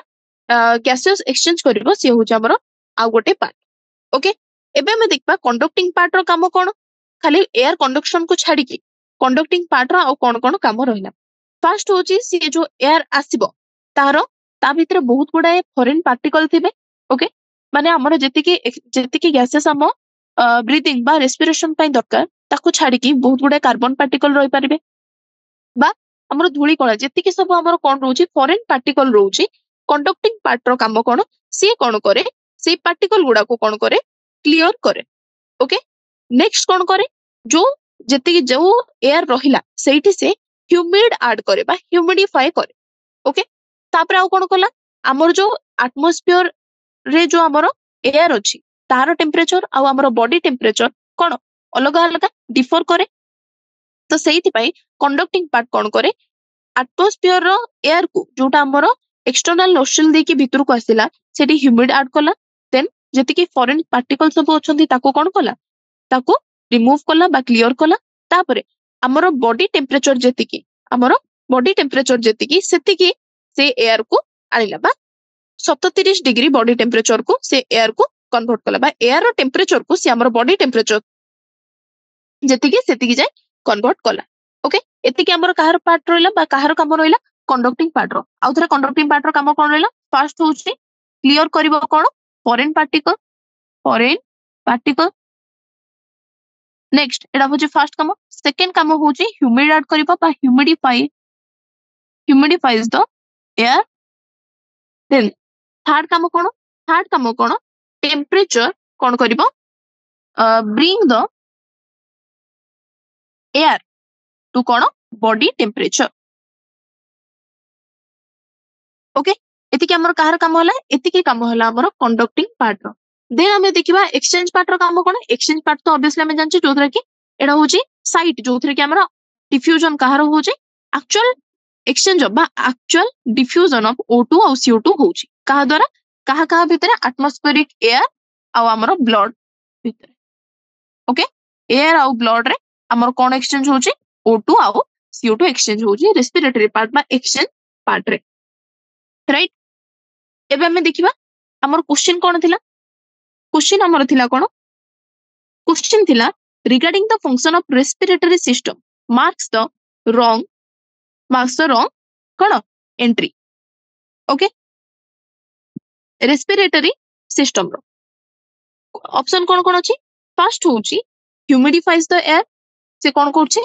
गैसेस एक्सचेंज करिवो से हो हमर आ गोटे पार्ट ओके एबे हम देखबा कंडक्टिंग पार्ट रो काम कोन खाली एयर कंडक्शन को छाडी की कंडक्टिंग पार्ट रो आ कोन कोन काम रोहिला फर्स्ट होची सी जो एयर आसीबो तारो ता भीतर बहुत गुडा फॉरेन पार्टिकल थिबे ओके माने हमर जेतिकी गैसेस हम ब्रीथिंग बा रेस्पिरेशन पई दरकार ताको छाडी की बहुत गुडा कार्बन पार्टिकल रहि परिबे बा हमर धूली कणा जेतिकी सब हमर कोन रोची फॉरेन पार्टिकल रोची कंडक्टिंग पार्ट रो काम कोन से कोन करे से पार्टिकल गुडा को कोन करे क्लियर करे ओके नेक्स्ट कोन करे जो जेतिकी जो एयर रहिला सेठी से ह्यूमिड ऐड करे बा ह्यूमिडिफाई करे ओके तापर आउ कोन कला हमर जो एटमॉस्फेयर रे जो हमर एयर अछि तार टेम्परेचर आ हमर बॉडी टेम्परेचर कोन अलग अलग डिफर करे तो सेठी पई कंडक्टिंग पार्ट कोन करे एटमॉस्फेयर रो एयर को जोटा हमर एक्सटर्नल नोस्ट्रिल दे के भीतर को आसिला सेठी ह्यूमिड ऐड कला देन जेतिकी फॉरेन पार्टिकल सब अछंती ताको कोन कला ताको रिमूव कला बा क्लियर कला तापरे हमर बॉडी टेम्परेचर जेतिकी हमर बॉडी टेम्परेचर जेतिकी सेतिकी से एयर को आनिला बा 37 डिग्री बॉडी टेम्परेचर को से एयर को कन्वर्ट कला बा एयर रो टेम्परेचर को से हमर बॉडी टेम्परेचर जेतिकी सेतिकी जाय कन्वर्ट कला ओके एतिकी हमर काहर पार्ट रोइला बा काहर काम रोइला कंडक्टिंग पार्ट रो आउथरा कंडक्टिंग पार्ट रो काम कोन रोइला फर्स्ट होची क्लियर करिवो कोन फॉरेन पार्टिकल नेक्स्ट एडा होची फर्स्ट काम सेकंड काम होची ह्यूमिड ऐड करिवो बा humidifies the air then third काम कोन टेम्परेचर कोन करिवो ब्रिंग द एयर टू कोन बॉडी टेम्परेचर ओके एतिकी हमर काहर काम होला एतिकी काम होला हमर कंडक्टिंग पार्ट रो देन हमें देखिबा एक्सचेंज पार्ट रो काम कोन एक्सचेंज पार्ट तो ऑब्वियसली हमें जानछि जोथरे कि एडा होची साइट जोथरे कि हमर डिफ्यूजन काहर होची एक्चुअल एक्सचेंज बा एक्चुअल डिफ्यूजन ऑफ O2 और CO2 होची कहा द्वारा कहा भीतर एटमॉस्फेरिक एयर आ हमर ब्लड भीतर ओके एयर आ ब्लड रे हमर कोन एक्सचेंज होची O2 और CO2 एक्सचेंज होची रेस्पिरेटरी पार्ट बा एक्सचेंज पार्ट रे राइट एबे हमें देखिबा हमर क्वेश्चन कोन थिला क्वेश्चन हमर थिला कोन क्वेश्चन थिला regarding the function of respiratory system marks the wrong कोन एंट्री ओके रेस्पिरेटरी सिस्टम रो ऑप्शन कोन कोन अछि फर्स्ट होची ह्यूमिडिफाइज द एयर से कोन करछि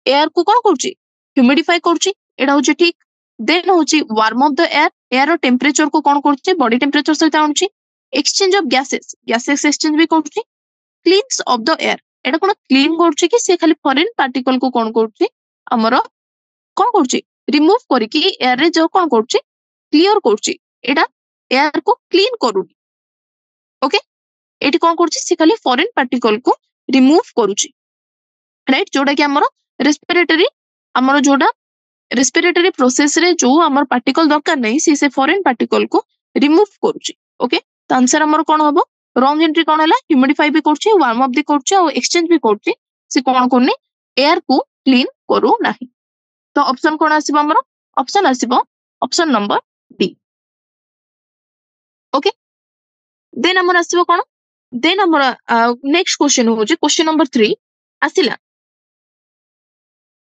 एयर को कोन करछि ह्यूमिडिफाई करछि एडा होची ठीक देन होची वार्म अप द एयर रो टेम्परेचर को कोन करछि बॉडी टेम्परेचर सहित आणछि एक्सचेंज ऑफ गैसेस एक्सचेंज भी करछि cleans off the air Etah cone clean करछि कि से खाली फॉरेन पार्टिकल को कोन करछि हमरो कोन करछि रिमूव करिकि एयर रे जो कोन करछि क्लियर करछि एटा एयर को क्लीन करूनी ओके एटी कोन करछि से खाली फॉरेन पार्टिकल को रिमूव करूछि राइट जोटा कि हमरो रेस्पिरेटरी हमरो जोटा रेस्पिरेटरी प्रोसेस रे जो हमर पार्टिकल दरकार नै से फॉरेन पार्टिकल को रिमूव करूछि ओके तो आंसर हमर कोन हबो रॉन्ग एंट्री कोन हला ह्यूमिडिफाई भी करछि वार्म अप भी करछि और एक्सचेंज भी करछि से कोन करनी एयर को क्लीन करू नाही तो ऑप्शन कोन आसीबो हमर ऑप्शन आसीबो option number D okay then हमर आसीबो कोन देन हमर नेक्स्ट क्वेश्चन हो जे क्वेश्चन नंबर 3 आसिला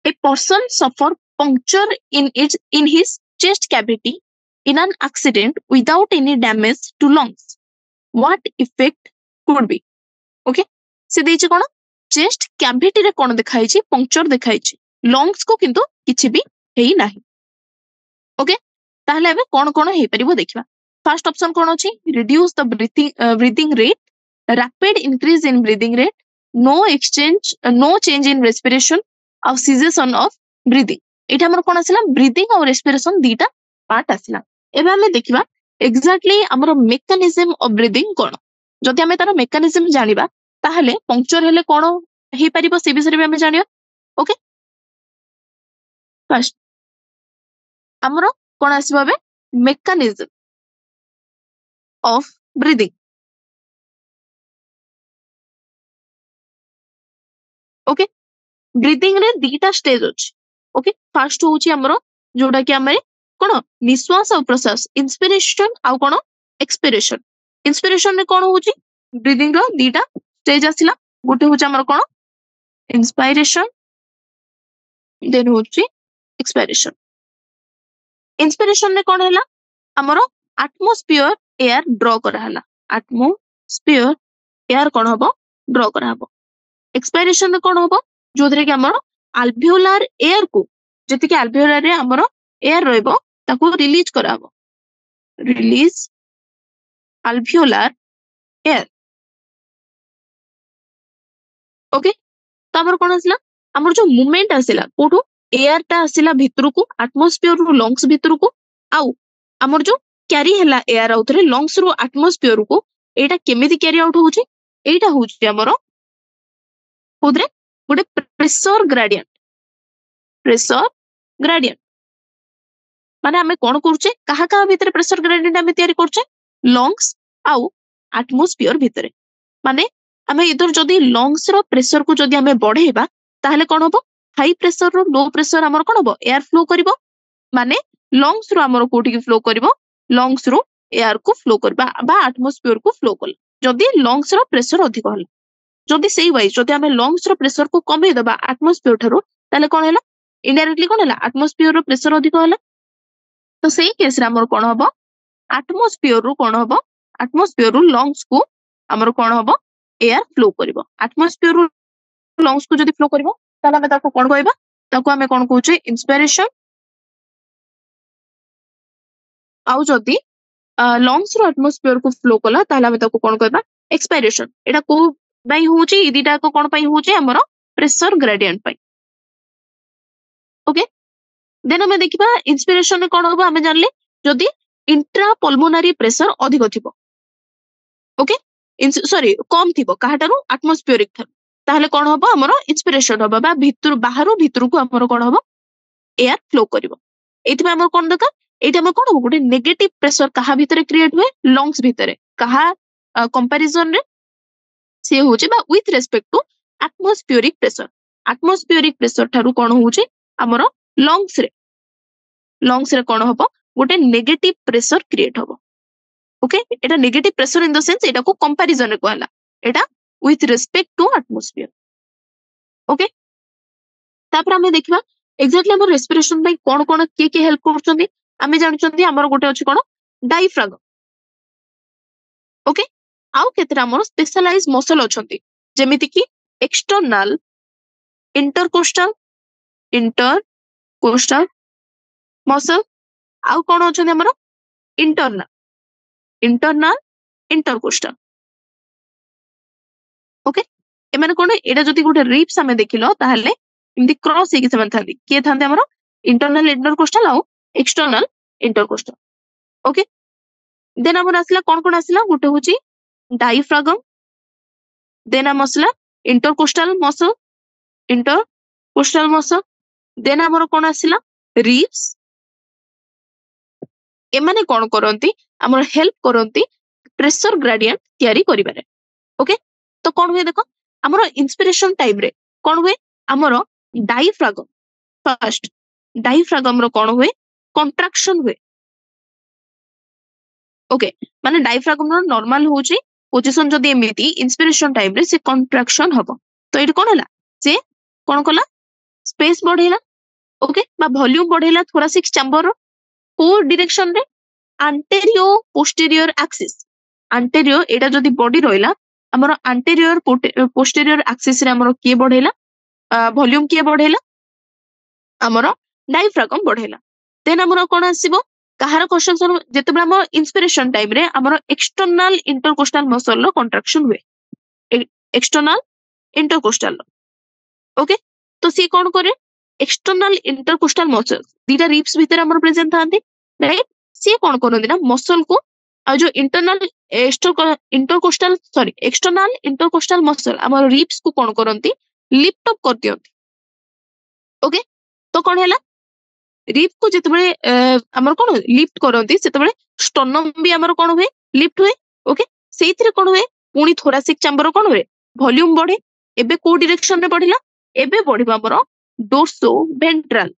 a person suffer puncture in his chest cavity in an accident without any damage to lungs what effect could be okay से देछि कोन chest cavity रे कोन देखाइ छि पंक्चर देखाइ छि लंग्स को किंतु किछि भी हेई नाही ओके ताहले एबे कोन कोन हेई परिबो देखिबा फर्स्ट ऑप्शन कोन अछि reduce the breathing rate rapid increase in breathing rate no change in respiration और सीजेशन ऑफ ब्रीथिंग एटा हमर कोन आसिला ब्रीथिंग और रेस्पिरेशन दीटा पार्ट आसिला एबे हमें देखिबा एग्जैक्टली हमर मेकानिज्म ऑफ ब्रीथिंग कोन जदि हमें तार मेकानिज्म जानिबा ताहले पंक्चर हेले कोन हेई परिबो से विषय रे हमें जानियो ओके फर्स्ट हमर कोन आसीबो बे mechanism of breathing okay breathing रे दीटा स्टेज अछि ओके फर्स्ट होची हमरो जोटा कि हमें कोन निश्वास और प्रश्वास इंस्पिरेशन आ कोन एक्सपिरेशन इंस्पिरेशन ने कोन होची ब्रीथिंग रो दीटा स्टेज आसिला गोटे होची हमर कोन इंस्पिरेशन देन होची एक्सपिरेशन इंस्पिरेशन ने कोन हैला हमरो एटमॉस्फेयर एयर ड्रॉ करा हला एटमॉस्फेयर एयर कोन हबो ड्रॉ करा हबो एक्सपिरेशन ने कोन हबो जोधरे कि हमरो अल्वियोलर एयर को जति कि अल्वियोलर रे हमरो एयर रहबो ताको रिलीज करा हबो रिलीज अल्वियोलर एयर ओके तो हमर कोन आसिला हमर जो मूवमेंट आसिला कोठो एयर ता आसिला भितरु को एटमॉस्फेयर रो लंग्स भितरु को आउ हमर जो कैरी हला एयर आउथरे लंग्स रो एटमॉस्फेयर को एटा केमिति कैरी आउट होउची एटा होउची हमरो कोदरे गोटे प्रेशर ग्रेडियंट माने हमें कोन करछे कहा कहा भीतर प्रेशर ग्रेडियंट हमें तयारी करछे लंग्स आउ एटमॉस्फेयर भीतर माने हमें इधर जदी लंग्स रो प्रेशर को जदी हमें बढ़ेबा ताहले कोन होबो हाई प्रेशर रो लो प्रेशर हमर कोन होबो एयर फ्लो करिवो माने लंग्स रो हमर कोठी की फ्लो करिवो लंग्स रो एयर को फ्लो करबा बा एटमॉस्फेयर को फ्लो कर जदी लंग्स रो प्रेशर अधिक होला जदी सेही वाइज जदी हमें लंग्स रो प्रेशर को कमे दबा एटमॉस्फेयर थारो ताले कोन हैला इनडायरेक्टली कोन हैला एटमॉस्फेयर रो प्रेशर अधिक होला तो सेही केस रे हमर कोन हबो एटमॉस्फेयर रो कोन हबो एटमॉस्फेयर रो लंग्स को हमर कोन हबो एयर फ्लो करिवो एटमॉस्फेयर रो लंग्स को जदी फ्लो करिवो ताले हमें ताको कोन कहबा ताको हमें कोन कहउचे इंस्पिरेशन आउ जदी लंग्स रो एटमॉस्फेयर को फ्लो कला ताले हमें ताको कोन कहबा एक्सपायरेशन एटा को बाई होची इ दीटा को कोन पई होची हमरो प्रेशर ग्रेडियंट पई ओके देन हमें देखिबा इंस्पिरेशन में कोन होबो हमें जानले जदी इंट्रा पल्मोनरी प्रेशर अधिक थिबो ओके सॉरी कम थिबो काहाटारू एटमॉस्फेरिक थारू ताहले कोन होबो हमरो इंस्पिरेशन होबो बा भितर बाहरो भितर को हमरो कोन होबो एयर फ्लो करिवो एथिबा हमर कोन दका एटा हम कोन होबो गोटे नेगेटिव प्रेशर कहा भीतर क्रिएट हुए लंग्स भीतर कहा कंपैरिजन रे से होचे बा with respect to atmospheric pressure थारू कोन होचे हमरो लंग्स रे कोन होबो गोटे नेगेटिव प्रेशर क्रिएट होबो ओके एटा negative pressure in the sense एटा को कंपैरिजन रे कहला एटा with respect to atmosphere okay तापर हमें देखिबा एग्जैक्टली हमर रेस्पिरेशन बाई कोन कोन के हेल्प करछंदी हमें जानछंदी हमर गोटे अछि कोन डायफ्राम ओके आउ केतरा हमर स्पेशलाइज मसल अछंती जेमिति कि एक्सटर्नल इंटरकोस्टल मसल आउ कोन अछंदी हमर इंटरनल इंटरकोस्टल ओके एमाने कोन एटा जदि गोटे रिप्स आमे देखिलो ताहले इमती क्रॉस हेकि समान थांती के थांते हमरो इंटरनल इंटरकोस्टल आउ एक्सटर्नल इंटरकोस्टल ओके देन हमर आसला कोन आसला गोटे होची डायफ्रागम देन हम आसला इंटरकोस्टल मसल देन हमर कोन आसला रिप्स एमाने कोन करंती हमर हेल्प करंती प्रेशर ग्रेडियंट तयारी करिबारे ओके तो कोन हुए देखो हमर इंस्पिरेशन टाइम रे कोन हुए हमर डायफ्रागम फर्स्ट डायफ्रागम रो कोन हुए कंट्रैक्शन हुए ओके माने डायफ्रागम रो नॉर्मल होची पोजीशन जदी एमिति इंस्पिरेशन टाइम रे से कंट्रैक्शन हबो तो एटी कोन हला से कोन कला स्पेस बढ़ेला ओके बा वॉल्यूम बढ़ेला थोरासिक चैम्बर रो को डायरेक्शन रे anterior posterior axis anterior एटा जदी बॉडी रहला हमर anterior posterior axis रे हमर के बढ़ेला वॉल्यूम के बढ़ेला हमर डायफ्रागम बढ़ेला देन हमर कोन आसीबो कहार क्वेश्चन जेते बेला हमर इंस्पिरेशन टाइम रे हमर एक्सटर्नल इंटरकोस्टल मसल रो कंट्रैक्शन हुए एक्सटर्नल इंटरकोस्टल ओके तो सी कोन करे एक्सटर्नल इंटरकोस्टल मसल दीटा रिप्स भीतर हमर प्रेजेंट थांती राइट सी कोन करंदी ना मसल को आ जो internal intercostal sorry external intercostal muscle हमर रिप्स को कोन करंती लिफ्ट अप कर दियंती ओके तो कोन हैला रिप को जेते बेले हमर कोन लिफ्ट करंती सेते बेले स्टर्नम भी हमर कोन हुए लिफ्ट हुए ओके सेइथिरे कोन हुए पुनी थोरासिक चैम्बर कोन हुए वॉल्यूम बढ़े एबे को डायरेक्शन रे बढ़िला एबे बढ़िबा हमर dorso ventral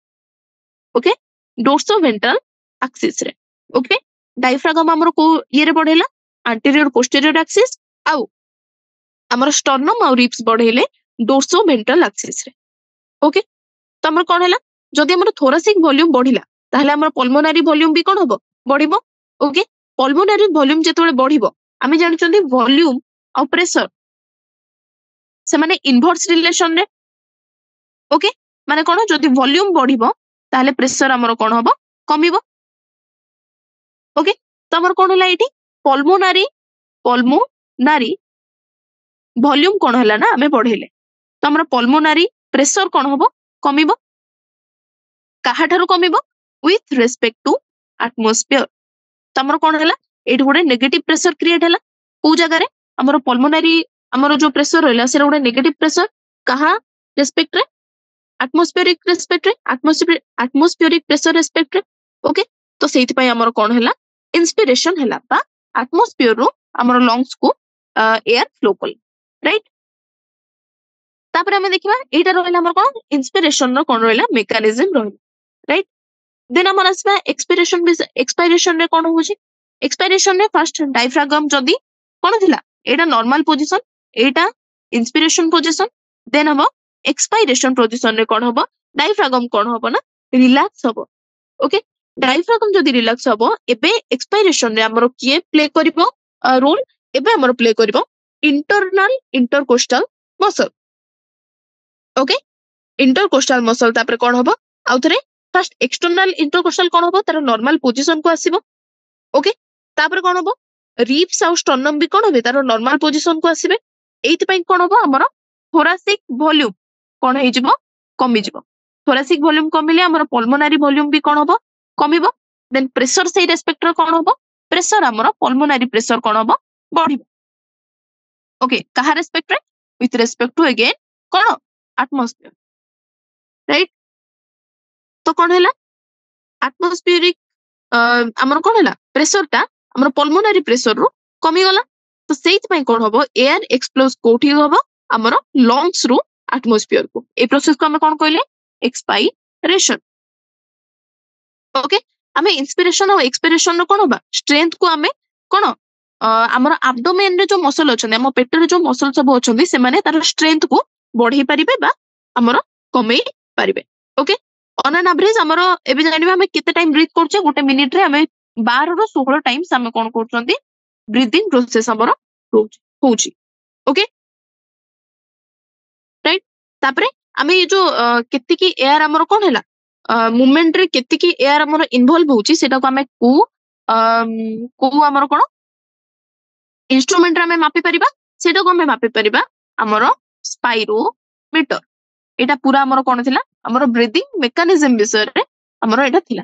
okay dorso ventral axis रे ओके डायफ्रागम हमर को ये रे बढ़ेला anterior posterior axis आउ हमर स्टर्नम आ रिप्स बढ़ेले डोर्सो वेंट्रल एक्सिस रे ओके तो हमर कोन हैला जदि हमर थोरासिक वॉल्यूम बढ़िला ताहले हमर पल्मोनारी वॉल्यूम भी कोन हबो बढ़िबो ओके पल्मोनारी वॉल्यूम जेते बेले बढ़िबो आमे जानिचंदी वॉल्यूम आ प्रेशर से माने इनवर्स रिलेशन रे ओके माने कोन जदि वॉल्यूम बढ़िबो ताहले प्रेशर हमर कोन हबो कमिबो ओके तो हमर कोन होला एठी पल्मोनारी वॉल्यूम कोन होला ना हमें बढ़ेले तो हमर पल्मोनारी प्रेशर कोन हबो कमिबो काहा ठारो कमिबो विथ रेस्पेक्ट टू एटमॉस्फेयर तो हमर कोन होला एठी गोटे नेगेटिव प्रेशर क्रिएट होला को जगह रे हमर पल्मोनारी हमर जो प्रेशर रहला से गोटे नेगेटिव प्रेशर कहा रेस्पेक्ट रे एटमॉस्फेरिक प्रेशर रेस्पेक्ट रे ओके तो सेति पय हमर कोन होला इंस्पिरेशन हैला बा एटमॉस्फेयर रो हमर लंग्स को एयर फ्लो कल राइट तापर हमें देखिबा एटा रहला हमर कोन इंस्पिरेशन रो कोन रहला मेकानिज्म रहला राइट देन हमर आसबा एक्सपायरेशन रे कोन होची एक्सपायरेशन रे फर्स्ट डायफ्रागम जदी कोन थिला एटा नॉर्मल पोजीशन एटा इंस्पिरेशन पोजीशन देन हम एक्सपायरेशन पोजीशन रे कोन हबो डायफ्रागम कोन हबो ना रिलैक्स हबो ओके डायफ्रागम जदी रिलैक्स हबो एबे एक्सपायरेशन रे हमर किए प्ले करिवो रोल एबे हमर प्ले करिवो internal intercostal muscle okay intercostal muscle तापर कोन हबो आउथरे फर्स्ट एक्सटर्नल इंटरकोस्टल कोन हबो तार नॉर्मल पोजीशन को आसीबो ओके तापर कोन हबो रिप्स आ स्टर्नम भी कोन हबे तार नॉर्मल पोजीशन को आसीबे एथि पई कोन हबो हमर थोरासिक वॉल्यूम कोन हे जिवो कमी जिवो थोरासिक वॉल्यूम कमिले हमर पल्मोनारी वॉल्यूम भी कोन हबो कमिबो देन प्रेशर से रेस्पेक्ट रो कोन हबो प्रेशर हमर पल्मोनारी प्रेशर कोन हबो बढ़िबो ओके कहा रेस्पेक्ट रे विथ रेस्पेक्ट टू अगेन कोन एटमॉस्फेयर राइट तो कोन हैला एटमॉस्फेरिक हमर कोन हैला प्रेशर ता हमर पल्मोनारी प्रेशर रो कमी गला तो सेइत पई कोन हबो एयर एक्सप्लोज कोठी हबो हमर लंग्स रो एटमॉस्फेयर को ए प्रोसेस को हम कोन कहले एक्सपायरेशन ओके हमें इंस्पिरेशन और एक्सपिरेशन रो कोन होबा स्ट्रेंथ को हमें कोन हमर एब्डोमेन रे जो मसल अछन हम पेट रे जो मसल सब अछन से माने तार स्ट्रेंथ को बढ़ी परिबे बा हमर कमे परिबे ओके ऑन एन एवरेज हमर एबे जानिबा हमें केते टाइम ब्रीथ करछे गोटे मिनिट रे हमें 12 रो 16 टाइम्स हमें कोन करछंती ब्रीथिंग प्रोसेस हमर होउची ओके राइट तापरे हमें ये जो केते की एयर हमर कोन हैला मूवमेंट रे केते की एयर हमर इन्वॉल्व होउची सेटा को हमें को हमर कोन इंस्ट्रूमेंट रे हमें मापी परिबा सेटा को हमें मापी परिबा हमर स्पाइरोमीटर एटा पूरा हमर कोन थिला हमर ब्रीथिंग मेकानिज्म विषय रे हमर एटा थिला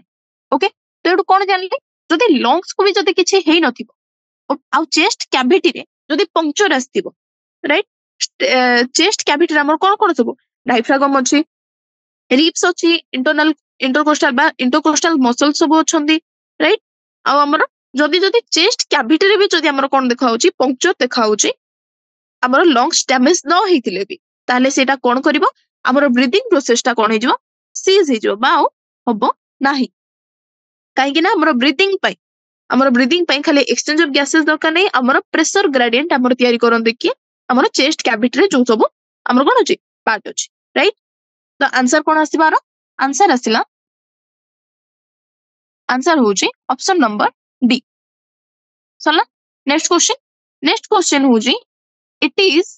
ओके तो एटु कोन जानले जदि लंग्स को भी जदि किछि हेई नथिबो आ चेस्ट कैविटी रे जदि पंक्चर आस्तिबो राइट चेस्ट कैविटी रे हमर कोन कोन सब डायफ्रागम अछि रिब्स अछि इंटरनल इंटरकोस्टल बा इंटरकोस्टल मसल सब अछंदी राइट आ हमर जदि जदि चेस्ट कैविटी रे भी जदि हमर कोन देखा होची पंक्चर देखा होची हमर लंग्स डैमेज न हेतिले भी ताले सेटा कोन करबो हमर ब्रीथिंग प्रोसेस ता कोन हेजो सीज हेजो बा होबो नाही काहे कि ना हमर ब्रीथिंग पई खाली एक्सचेंज ऑफ गैसेस दरकार नै हमर प्रेशर ग्रेडियंट हमर तयारी करन देखि हमर चेस्ट कैविटी रे जो सब हमर कोन अछि पार्ट अछि राइट तो आंसर कोन आसीबार आंसर आसिला आंसर होची ऑप्शन नंबर डी सला नेक्स्ट क्वेश्चन होची it is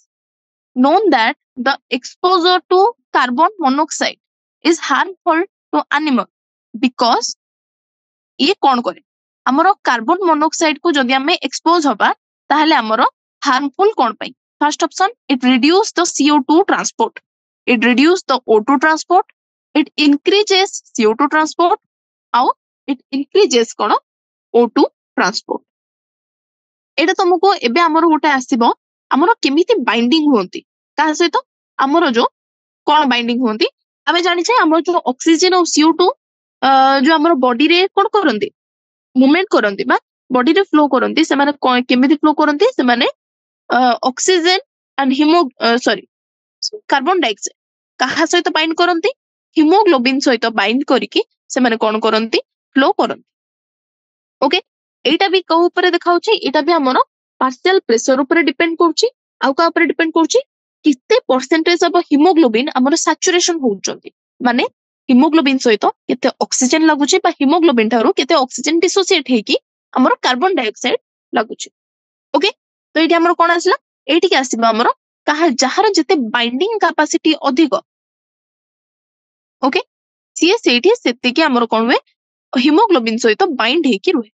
known that the exposure to carbon monoxide is harmful to animal because ये कौन करे हमरो कार्बन मोनोक्साइड को जदि हमें एक्सपोज होबा ताहले हमरो हार्मफुल कौन पाई first option it reduce the CO2 transport it reduce the O2 transport it increases CO2 transport आउ इट इंक्रीजेस कोन O2 ट्रांसपोर्ट एटा तुमको एबे हमरो गोटे आसीबो हमरो केमिति बाइंडिंग होंती का सहित हमरो जो कोन बाइंडिंग होंती आमे जानि छै हमरो जो ऑक्सीजन और CO2 जो हमरो बॉडी रे कोन करंती मूवमेंट करंती बा बॉडी रे फ्लो करंती से माने केमिति फ्लो करंती से माने oxygen and sorry carbon dioxide कहा सहित बाइंड करंती हिमोग्लोबिन सहित बाइंड करिकि से माने कोन करंती फ्लो करंती ओके एटा भी को ऊपर देखाउची एटा भी हमरो पार्शियल प्रेशर ऊपर डिपेंड करची आउ का ऊपर डिपेंड करची किते परसेंटेज ऑफ हिमोग्लोबिन हमरो सैचुरेशन होउचंती माने हिमोग्लोबिन सहित केते ऑक्सीजन लागुची बा हिमोग्लोबिन थारो केते ऑक्सीजन डिसोसिएट हेकी हमरो कार्बन डाइऑक्साइड लागुची ओके तो एटी हमरो कोन आसला एटी के आसीबा हमरो कहा जहार जते बाइंडिंग कैपेसिटी अधिक ओके सीए सेठी सेते के हमरो कोन वे हिमोग्लोबिन सहित बाइंड हेकी रुहे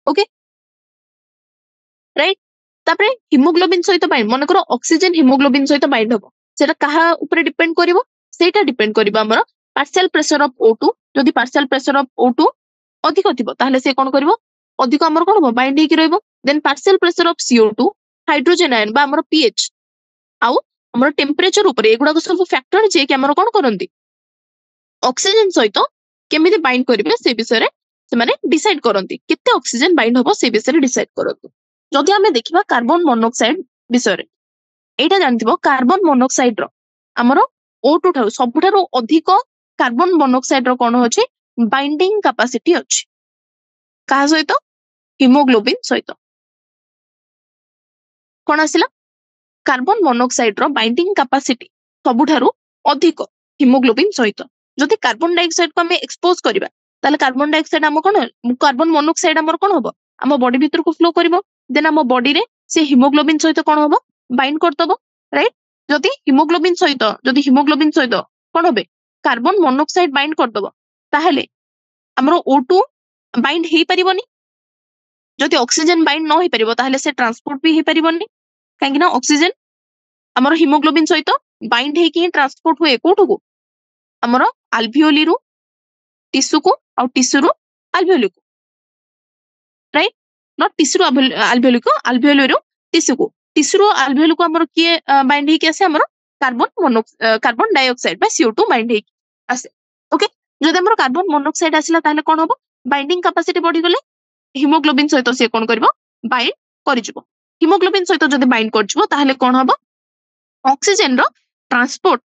ओके राइट तापरे हिमोग्लोबिन सहित बाइंड मन करो ऑक्सीजन हिमोग्लोबिन सहित बाइंड हबो सेटा कहा ऊपर डिपेंड करिवो सेटा डिपेंड करिवो हमर पार्शियल प्रेशर ऑफ O2 जदि पार्शियल प्रेशर ऑफ O2 अधिक थिबो ताहले से कोन करिवो अधिक हमर कोन हबो बाइंड हेकी रहइबो then partial pressure of CO2 hydrogen ion बा हमर pH आउ हमर टेंपरेचर ऊपर एगुडा को सब फैक्टर जे कि हमर कोन करंती ऑक्सीजन सहित केमिति बाइंड करिवे से विषय रे से माने डिसाइड करंती केते ऑक्सीजन बाइंड हबो से विषय रे डिसाइड करंती जदि हमें देखिबा कार्बन मोनोक्साइड विषय रे एटा जानथिबो कार्बन मोनोक्साइड रो हमरो O2 ठारो सबुठारो अधिक कार्बन मोनोक्साइड रो कोन होची बाइंडिंग कैपेसिटी अछि का सहित हिमोग्लोबिन सहित कोन आसिला कार्बन मोनोक्साइड रो बाइंडिंग कैपेसिटी सबुठारो अधिक हिमोग्लोबिन सहित जदि कार्बन डाइऑक्साइड को हमें एक्सपोज करबा ताले कार्बन डाइऑक्साइड हम कोन कार्बन मोनोक्साइड हमर कोन होबो हम बॉडी भीतर को फ्लो करबो देन हम बॉडी रे से हिमोग्लोबिन सहित कोन होबो बाइंड करतबो राइट जदि हिमोग्लोबिन सहित कोन होबे कार्बन मोनोक्साइड बाइंड करतबो ताहले हमरो O2 बाइंड हेई परिबोनी जदि ऑक्सीजन बाइंड न हेई परिबो ताहले से ट्रांसपोर्ट भी हेई परिबोनी काहे ना ऑक्सीजन हमरो हिमोग्लोबिन सहित बाइंड हेकी ट्रांसपोर्ट होए कोठो को हमरो अल्वियोली रु टिश्यू को और टिश्यू रु अल्वियोली को राइट नॉट टिश्यू अल्वियोली को अल्वियोली रु टिश्यू रु अल्वियोली को हमरो किए बाइंड हेकी आसे हमरो कार्बन डाइऑक्साइड बा CO2 बाइंड हेकी आसे ओके जदि हमरो कार्बन मोनोक्साइड आसिला ताहले कोन होबो बाइंडिंग कैपेसिटी बढ़ी गले हिमोग्लोबिन सहित से कोन करबो बाइंड करिजबो हिमोग्लोबिन सहित जदि बाइंड करजबो ताहले कोन होबो ऑक्सीजन रो ट्रांसपोर्ट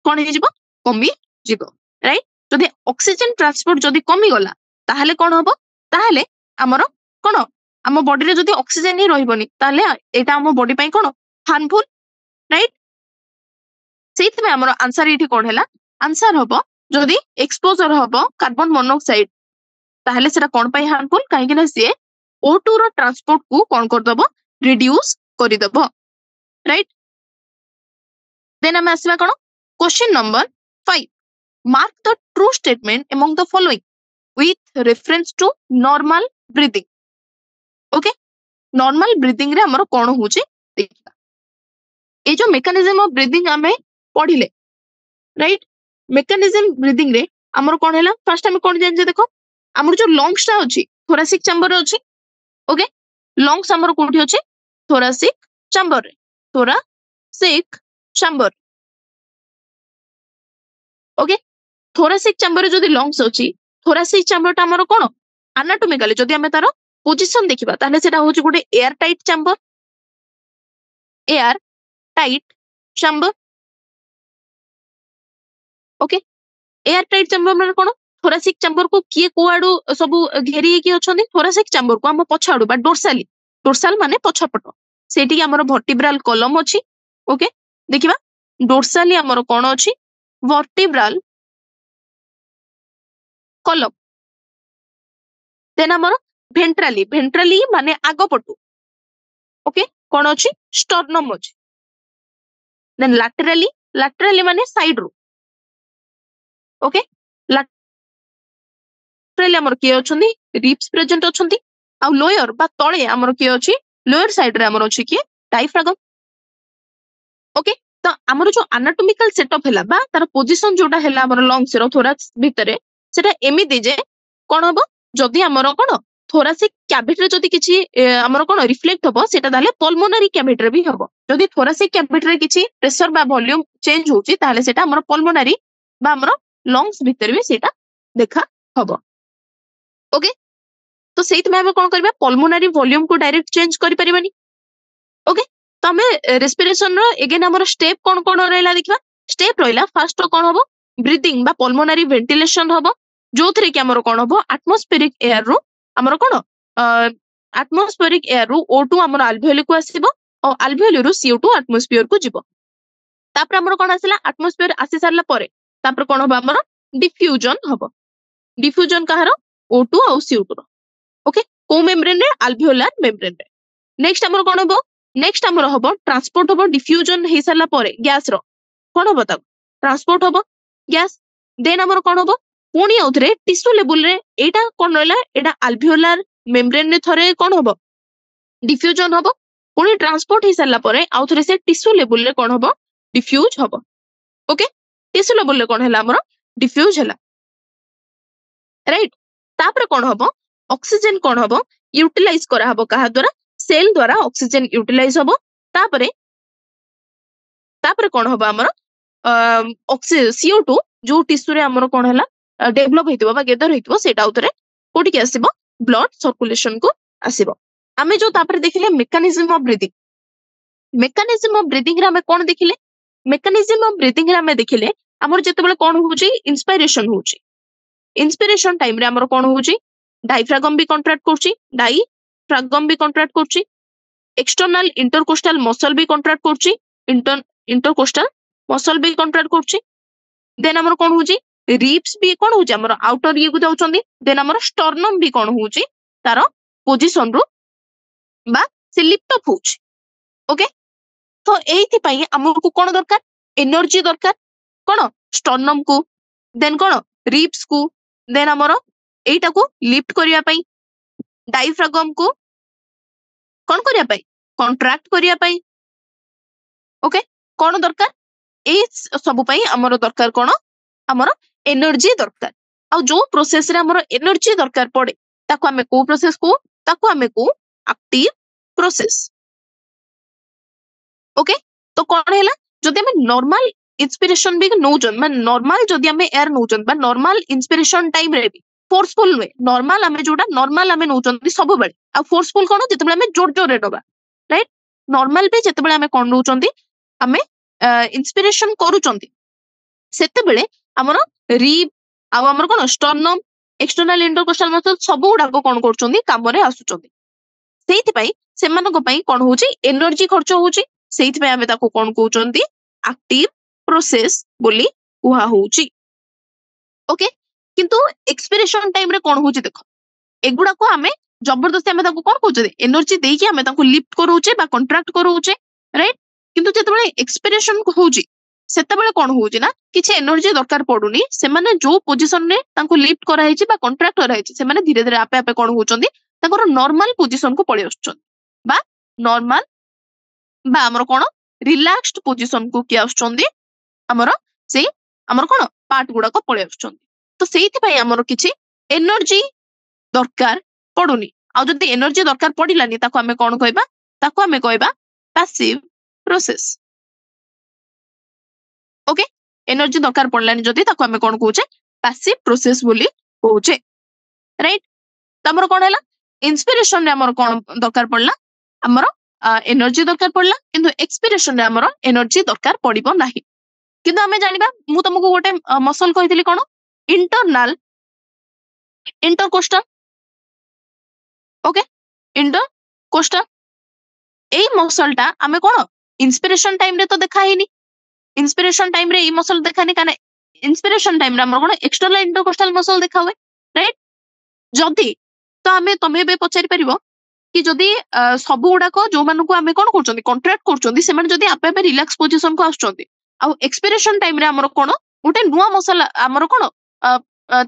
कोन हेजिबो कमी जिवो राइट जदि ऑक्सीजन ट्रांसपोर्ट जदि कमी गला ताहले कोन होबो ताहले हमरो कोन हम बॉडी रे जदि ऑक्सीजन ही रहिबोनी ताहले एटा हम बॉडी पई कोन हार्मफुल राइट सेति में हमरो आंसर एठी कोन हैला आंसर होबो जदि एक्सपोजर होबो कार्बन मोनोक्साइड ताहले सेटा कोन पई हार्मफुल काहे कि ना से O2 रो ट्रांसपोर्ट को कोन कर दबो रिड्यूस करि दबो राइट देन हम आसीबा कोन question number 5 mark the true statement among the following with reference to normal breathing okay normal breathing रे हमरो कोन होची देखिबा ये जो मेकानिज्म ऑफ ब्रीदिंग आमे पढ़िले राइट मेकानिज्म ब्रीदिंग रे हमर कोन हैला फर्स्ट हम कोन जानि देखो हमर जो लंग्स टा अछि थोरासिक चैम्बर अछि ओके लंग्स हमर कोठी अछि थोरासिक चैम्बर रे thoracic chamber okay thoracic chamber जदि लंग्स अछि थोरासिक चैम्बर टा हमर कोन एनाटॉमिकली जदि हमें तार पोजीशन देखिबा ताले सेटा होछि गुटे air tight chamber okay air tight chamber माने कोन थोरासिक चैम्बर को किए कोआडू सब घेरी की अछंदी थोरासिक चैम्बर को हम पछाडू बा डोर्साल माने पछपट सेठी हमर वर्टिब्रल कॉलम अछि ओके देखिबा डोर्साली हमर कोन अछि वर्टिब्रल कॉलम देन हमर वेंट्राली माने आगो पटू ओके कोन अछि स्टर्नम अछि देन लैटरली माने साइड रो ओके लैटरली हमर किए अछंदी रिब्स प्रेजेंट अछंदी आ लोअर बा तळे हमर किए अछि लोअर साइड रे हमर अछि कि डायफ्रागम ओके तो हमर जो एनाटॉमिकल सेटअप हैला बा तार पोजीशन जोटा हैला हमर लंग्स रो थोराक्स भितरे सेटा एमिति जे कोन हबो जदि हमर कोन थोरासिक कैविटी रे जदि किछि हमर कोन रिफ्लेक्ट हबो सेटा दाले पल्मोनरी कैविटी रे भी हबो जदि थोरासिक कैविटी रे किछि प्रेशर बा वॉल्यूम चेंज होउची ताले सेटा हमर पल्मोनरी बा हमर लंग्स भितर भी सेटा देखा हबो ओके तो सेइत में हम कोन करबा पल्मोनरी वॉल्यूम को डायरेक्ट चेंज करि परिबानी ओके तो हमें रेस्पिरेशन रो अगेन हमर स्टेप कोन कोन रहला देखिबा स्टेप रहला फर्स्ट कोन हबो ब्रीथिंग बा पल्मोनरी वेंटिलेशन हबो जोथरे कि हमर कोन हबो एटमॉस्फेरिक एयर रो हमर कोन एटमॉस्फेरिक एयर रो O2 हमर अल्वेओली को आसीबो और अल्वेओली रो CO2 एटमॉस्फेयर को जिवो तापर हमर कोन आसिला एटमॉस्फेयर आसी सारला परे तापर कोन हबो हमर डिफ्यूजन कहार O2 और CO2 रो ओके को मेम्ब्रेन रे अल्वेओलार मेम्ब्रेन रे नेक्स्ट हमर कोन हबो नेक्स्ट हमर हबो ट्रांसपोर्ट हबो डिफ्यूजन हे सारला परे गैस रो कोन हबो ता ट्रांसपोर्ट हबो गैस देन हमर कोन हबो पुणी आउथरे टिश्यू लेवल रे एटा कोन रहला एटा अल्वेओलार मेम्ब्रेन रे थरे कोन हबो डिफ्यूजन हबो पुणी ट्रांसपोर्ट हे सारला परे आउथरे से टिश्यू लेवल रे कोन हबो डिफ्यूज हबो ओके टिश्यू लेवल रे कोन हैला हमर डिफ्यूज हैला राइट तापर कोन हबो ऑक्सीजन कोन हबो यूटिलाइज करा हबो कहा द्वारा सेल द्वारा ऑक्सीजन यूटिलाइज हबो तापरे तापरे कोन हबो हमर CO2 जो टिश्यू रे हमर कोन हैला डेवलप हेतिबो बा गेदर हेतिबो सेटा उतरे कोठी के आसीबो ब्लड सर्कुलेशन को आसीबो हमें जो तापरे देखिले मेकानिज्म ऑफ ब्रीथिंग रे हमें कोन देखिले मेकानिज्म ऑफ ब्रीथिंग रे हमें देखिले हमर जते बेले कोन होउची इंस्पिरेशन होउची इंस्पिरेशन टाइम रे हमर कोन होउची डायफ्रागम भी कॉन्ट्रैक्ट करची डायफ्रागम भी कॉन्ट्रैक्ट करची एक्सटर्नल इंटरकोस्टल मसल भी कॉन्ट्रैक्ट करची इंटरकोस्टल मसल भी कॉन्ट्रैक्ट करची देन हमर कोन होउची रिब्स भी कोन होउची हमर आउटर ये को जाउचंदी देन हमर स्टर्नम भी कोन होउची तारो पोजीशन रो बा से लिफ्ट अप होउची ओके तो एथि पई हमर को कोन दरकार एनर्जी दरकार कोन स्टर्नम को देन कोन रिब्स को देन हमर एटा को लिफ्ट करिया पई डायफ्रागम को कोन करिया पई कॉन्ट्रैक्ट करिया पई ओके कोन दरकार ए सब पई हमर दरकार कोन हमर एनर्जी दरकार आ जो प्रोसेस रे हमर एनर्जी दरकार पड़े ताको हमें को प्रोसेस को ताको हमें को एक्टिव प्रोसेस ओके तो कोन हैला जदि हमें नॉर्मल इंस्पिरेशन भी नौजन मैं नॉर्मल जदि हमें एयर नौजन बा नॉर्मल इंस्पिरेशन टाइम रे भी फोर्सफुल वे नॉर्मल हमें जोटा नॉर्मल हमें नौजन सब बेले आ फोर्सफुल कोन जते बेले हमें जोर जोर रे दबा राइट नॉर्मल भी जते बेले हमें कोन नौचंदी हमें इंस्पिरेशन करूचंदी सेते बेले हमर रिब आ हमर कोन स्टर्नम एक्सटर्नल इंटरकोस्टल मसल सब गुडा को कोन करचंदी काम रे आसुचंदी सेहिति पई सेमानको पई कोन होउची एनर्जी खर्च होउची सेहिति पई हमें ताको कोन कहउचंदी एक्टिव प्रोसेस बोली कुहा होउची ओके किंतु एक्सपिरेशन टाइम रे कोन होउची देखो एगुडा को हमें जबरदस्ती हमें ताको कोन कहउचे एनर्जी देकी हमें ताको लिफ्ट करूचे बा कॉन्ट्रैक्ट करूचे राइट किंतु जते बेले एक्सपिरेशन होउची सेते बेले कोन होउची ना किछि एनर्जी दरकार पडुनी से माने जो पोजीशन रे ताको लिफ्ट करा हेची बा कॉन्ट्रैक्ट करा हेची से माने धीरे धीरे आपे आपे कोन होउचंदी ताको नॉर्मल पोजीशन को पळि आछुचंदी बा नॉर्मल बा हमर कोन रिलैक्स्ड पोजिशन को किए आसुचंदी हमर से हमर कोन पार्ट गुडा को पळे आसुचंदी तो सेहिति पई हमर किछि एनर्जी दरकार पडुनी आ जदि एनर्जी दरकार पडिलानी ताको हमें कोन कहबा ताको हमें कहबा पैसिव प्रोसेस ओके एनर्जी दरकार पडलानी जदि ताको हमें कोन कहउचे पैसिव प्रोसेस बोली कहउचे राइट तमरो कोन हैला इंस्पिरेशन रे हमर कोन दरकार पडला हमर एनर्जी दरकार पडला किंतु एक्सपिरेशन रे हमर एनर्जी दरकार पडिबो नाही किंतु हमें जानिबा मु तुमको गोटे मसल कहितली कोन इंटरनल इंटरकोस्टल ओके इंटरकोस्टल एई मसलटा हमें कोन इंस्पिरेशन टाइम रे तो देखा हेनी इंस्पिरेशन टाइम रे ई मसल देखानी काने इंस्पिरेशन टाइम रे हमर कोन एक्सटर्नल इंटरकोस्टल मसल देखा हुए राइट जदि तो हमें तमे बे पचारि परिबो कि जदि सब गुडाक जो मानकु हमें कोन करचोंदी कॉन्ट्रैक्ट करचोंदी से माने जदि आपे आपे रिलैक्स पोजीशन को आसचोंदी आ एक्सपिरेशन टाइम रे हमर कोन गोटे नुवा मसल हमर कोन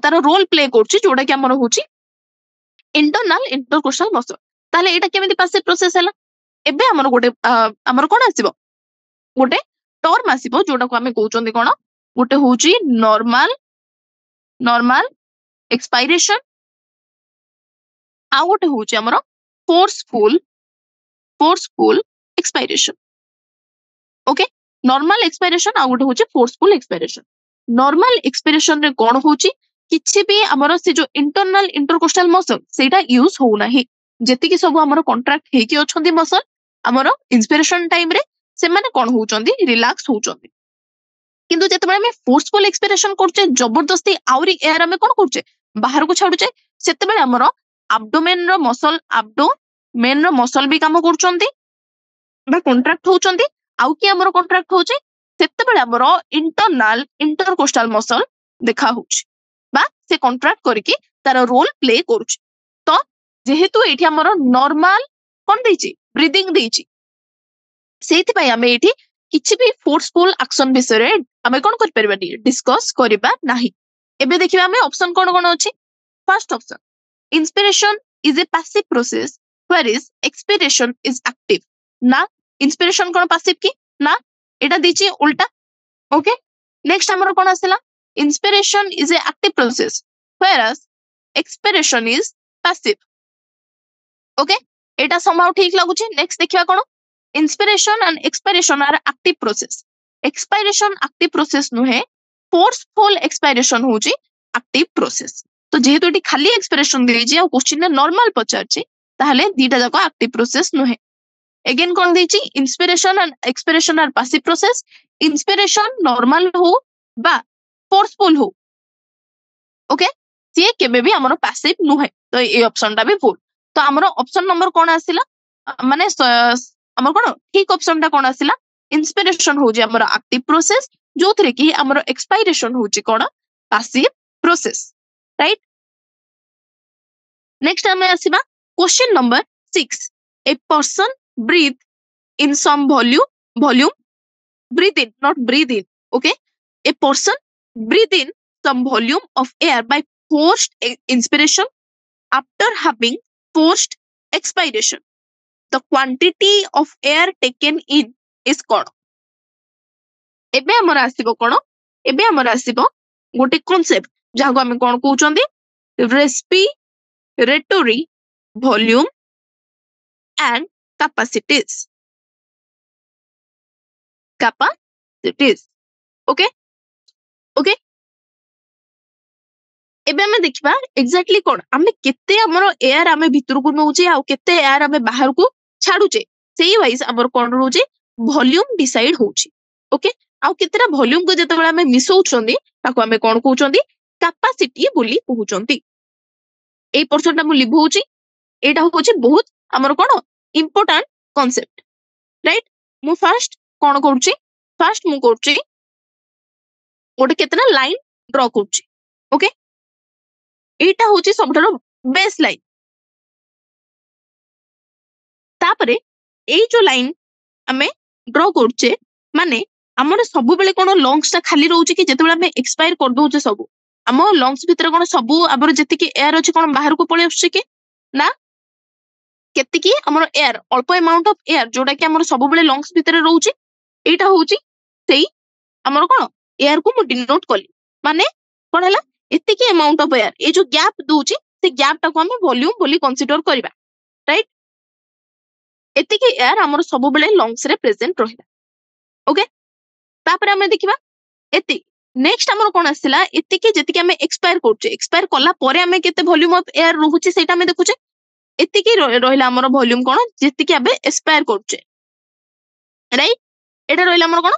तार रोल प्ले करची जोडा कि हमर होची इंटरनल इंटरकोस्टल मसल ताले एटा केमिति पैसिव प्रोसेस हैला एबे हमर गोटे हमर कोन आसीबो गोटे टर्म आसीबो जोडा को हमें कहउचोंदी कोन गोटे होची नॉर्मल नॉर्मल एक्सपायरेशन आ गोटे होची हमर forceful forceful expiration okay normal expiration आ गोटे होची फोर्सफुल एक्सपायरेशन नॉर्मल एक्सपायरेशन रे कोन होची किछि भी हमर से जो इंटरनल इंटरकोस्टल मसल सेटा यूज हो नाही जेति कि सब हमर कॉन्ट्रैक्ट हे कि अछंदी मसल हमर इंस्पिरेशन टाइम रे से माने कोन होउचंदी रिलैक्स होउचंदी किंतु जेतबे हम फोर्सफुल एक्सपायरेशन करचे जबरदस्ती आउरी एयर हम कोन करचे बाहर को छाडुचे सेतबेले हमर एब्डोमेन रो मसल एब्डोमेन रो मसल भी काम करचंदी बा कॉन्ट्रैक्ट होउचंदी आउ कि हमर कॉन्ट्रैक्ट होचे सेतबेले हमर इंटरनल इंटरकोस्टल मसल देखा होउची बा से कॉन्ट्रैक्ट करके तार रोल प्ले करूची तो जेहेतु एठी हमर नॉर्मल कोन देची ब्रीदिंग देची सेति पई हमें एठी किछि भी फोर्सफुल एक्शन विषय रे हमें कोन कर परबानी डिस्कस करिबा नाही एबे देखिबा हमें ऑप्शन कोन कोन अछि first option inspiration is a passive process whereas expiration is active ना इंस्पिरेशन कोन पैसिव की ना एटा देची उल्टा ओके नेक्स्ट हमर कोन आसेला inspiration is a active process whereas expiration is passive okay eta somehow ठीक लागुची नेक्स्ट देखिबा कोन inspiration and expiration are active process expiration active process नुहे forceful expiration होची active process तो जेहेतु एटी खाली expiration देजी आ क्वेश्चन ने नॉर्मल पचारची ताहले दीटा जाको active process नुहे अगेन कोन देची inspiration and expiration are passive process inspiration normal हो बा फोर्सफुल हो ओके सी केबे भी हमरो पैसिव नुहे तो ए ऑप्शन टा भी भूल तो हमरो ऑप्शन नंबर कोन आसिला माने हमर कोन ठीक ऑप्शन टा कोन आसिला इंस्पिरेशन हो जे हमरो एक्टिव प्रोसेस जोथरे कि हमरो एक्सपायरेशन हो जे कोन पैसिव प्रोसेस राइट नेक्स्ट हमें आसीबा question number 6 a person breathe in some volume breathe in not breathe in okay a person breathe in some volume of air by forced inspiration after having forced expiration the quantity of air taken in is कोन एबे हमर आसीबो कोन एबे हमर आसीबो गोटे concept जाको हम कोन कहउचंदी respiratory volume and capacities okay okay एबे हमें देखिबा एग्जैक्टली कोन हमें केते हमरो एयर हमें भीतर को नउचे आ केते एयर हमें बाहर को छाडुचे सेही वाइज हमर कोन रोचे वॉल्यूम डिसाइड होची ओके आ केतेरा वॉल्यूम को जते बेला हमें मिसौचंदी ताको हमें कोन कहउचंदी कैपेसिटी बोली कहउचंदी ए पर्सन ता मु लिभौची एटा होची बहुत हमर कोन इंपोर्टेंट कांसेप्ट राइट मु फर्स्ट कोन करउची फर्स्ट मु करउची ओटे केतना लाइन ड्रा करउची ओके एटा होची सबठारो बेस लाइन तापरे एई जो लाइन हमें ड्रा करचे माने हमर सब बेले कोन लंग्स ता खाली रहउची कि जते बेले हमें एक्सपायर कर दोचे सब हम लंग्स भीतर कोन सब आबर जति कि एयर अछि कोन बाहर को पळे आछी कि ना केति कि हमर एयर अल्प अमाउंट ऑफ एयर जोटा कि हमर सब बेले लंग्स भीतर रहउची एटा होची सेई हमर कोन एयर को मु डिनोट कली माने कोन हला एतिकी अमाउंट ऑफ एयर ए जो गैप दूची से गैप टा को हम वॉल्यूम बोली कंसीडर करबा राइट एतिकी एयर हमर सब बेले लंग्स रे प्रेजेंट रहिला ओके तापर हम देखिबा एति नेक्स्ट हमर कोन आसिला एतिकी जेतिकी हम एक्सपायर कला परे हम केते वॉल्यूम ऑफ एयर रहूची सेटा हम देखुचे एतिकी रहिला हमर वॉल्यूम कोन जेतिकी आबे एक्सपायर करचे राइट एटा रहिला हमर कोन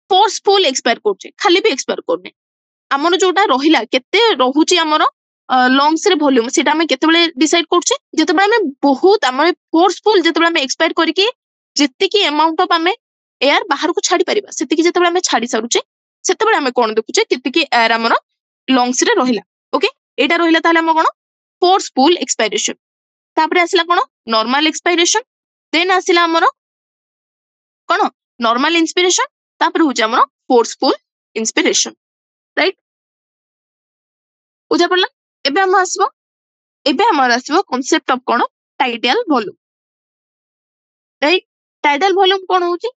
फोर्सफुल एक्सपायर करचे खाली भी एक्सपायर करने हमर जोटा रहिला केते रहूची हमर लंग्स रे वॉल्यूम सेटा हम केते बेले डिसाइड करचे जेते बेले हम बहुत हमर फोर्सफुल जेते बेले हम एक्सपायर करके जेतिकी अमाउंट ऑफ हम एयर बाहर को छाड़ी परिबा सेतिकी जेते बेले हम छाड़ी सारुचे सेते बेले हम कोन देखुचे केतिकी एयर हमर लंग्स रे रहिला ओके एटा रहिला ताले हम कोन फोर्सफुल एक्सपायरेशन तापर आसिला कोन नॉर्मल एक्सपायरेशन देन आसिला हमर कोन नॉर्मल इंस्पिरेशन तापर होचे हमर फोर्सफुल इंस्पिरेशन राइट बुझा पड़ला एबे हम आसबो कांसेप्ट ऑफ कोन tidal volume right tidal volume कोन होची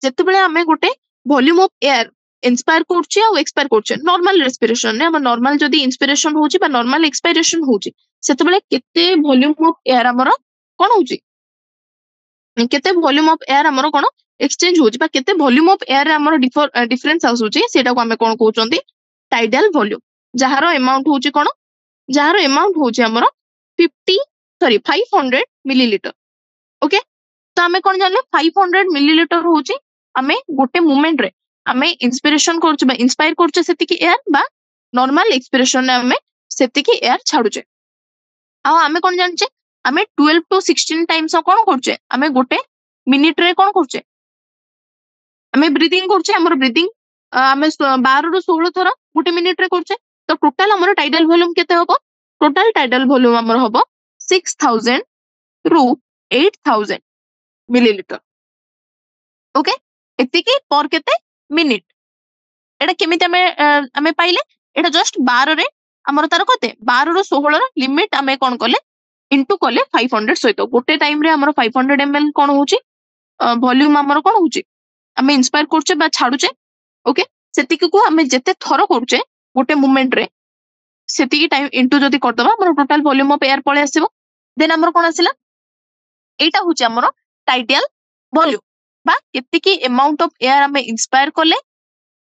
जेते बेले हमें गोटे वॉल्यूम ऑफ एयर इंस्पायर करछि आ एक्सपायर करछि नॉर्मल रेस्पिरेशन ने हम नॉर्मल जदी इंस्पिरेशन होची बा नॉर्मल एक्सपायरेशन होची सेते बेले केते वॉल्यूम ऑफ एयर हमर कोन होची केते वॉल्यूम ऑफ एयर हमर कोन एक्सचेंज होची बा केते वॉल्यूम ऑफ एयर हमर डिफरेंस हाउस होची सेटा को हमें कोन कहउचंती टाइडियल वॉल्यूम जहार अमाउंट होची कोन जहार अमाउंट होची हमर 500 मिलीलीटर ओके तो हमें कोन जानले 500 मिलीलीटर होची हमें गोटे मोमेंट रे हमें इंस्पिरेशन करछ बा इंस्पायर करछ सेतिकी एयर बा नॉर्मल एक्सपिरेशन ने हमें सेतिकी एयर छाडुचे आ हमें कोन जानचे हमें 12 टू 16 टाइम्स कोन करछे हमें गोटे मिनिट रे कोन करछे हमें ब्रीथिंग करछे हमर ब्रीथिंग हमें 12 रु 16 थरा गोटे मिनिट रे करछे तो टोटल हमर टाइडल वॉल्यूम केते होबो टोटल टाइडल वॉल्यूम हमर होबो 6000 रु 8000 मिलीलीटर ओके एतिकी पर केते मिनिट एटा केमिति हमें पाइले एटा जस्ट 12 रे हमर तार कते 12 रु 16 रे लिमिट हमें कोन करले इनटू करले 500 सहित गोटे टाइम रे हमर 500 ml कोन होची वॉल्यूम हमर कोन होची हमें इंस्पायर करछे बा छाडुचे ओके सेतिकी को हमें जते थरो करछे गोटे मोमेंट रे सेतिकी टाइम इनटू जदी कर दबा हमर टोटल वॉल्यूम ऑफ एयर पळे आसीबो देन हमर कोन आसिला एटा होची हमर टाइडियल वॉल्यूम बा केतिकी अमाउंट ऑफ एयर हमें इंस्पायर करले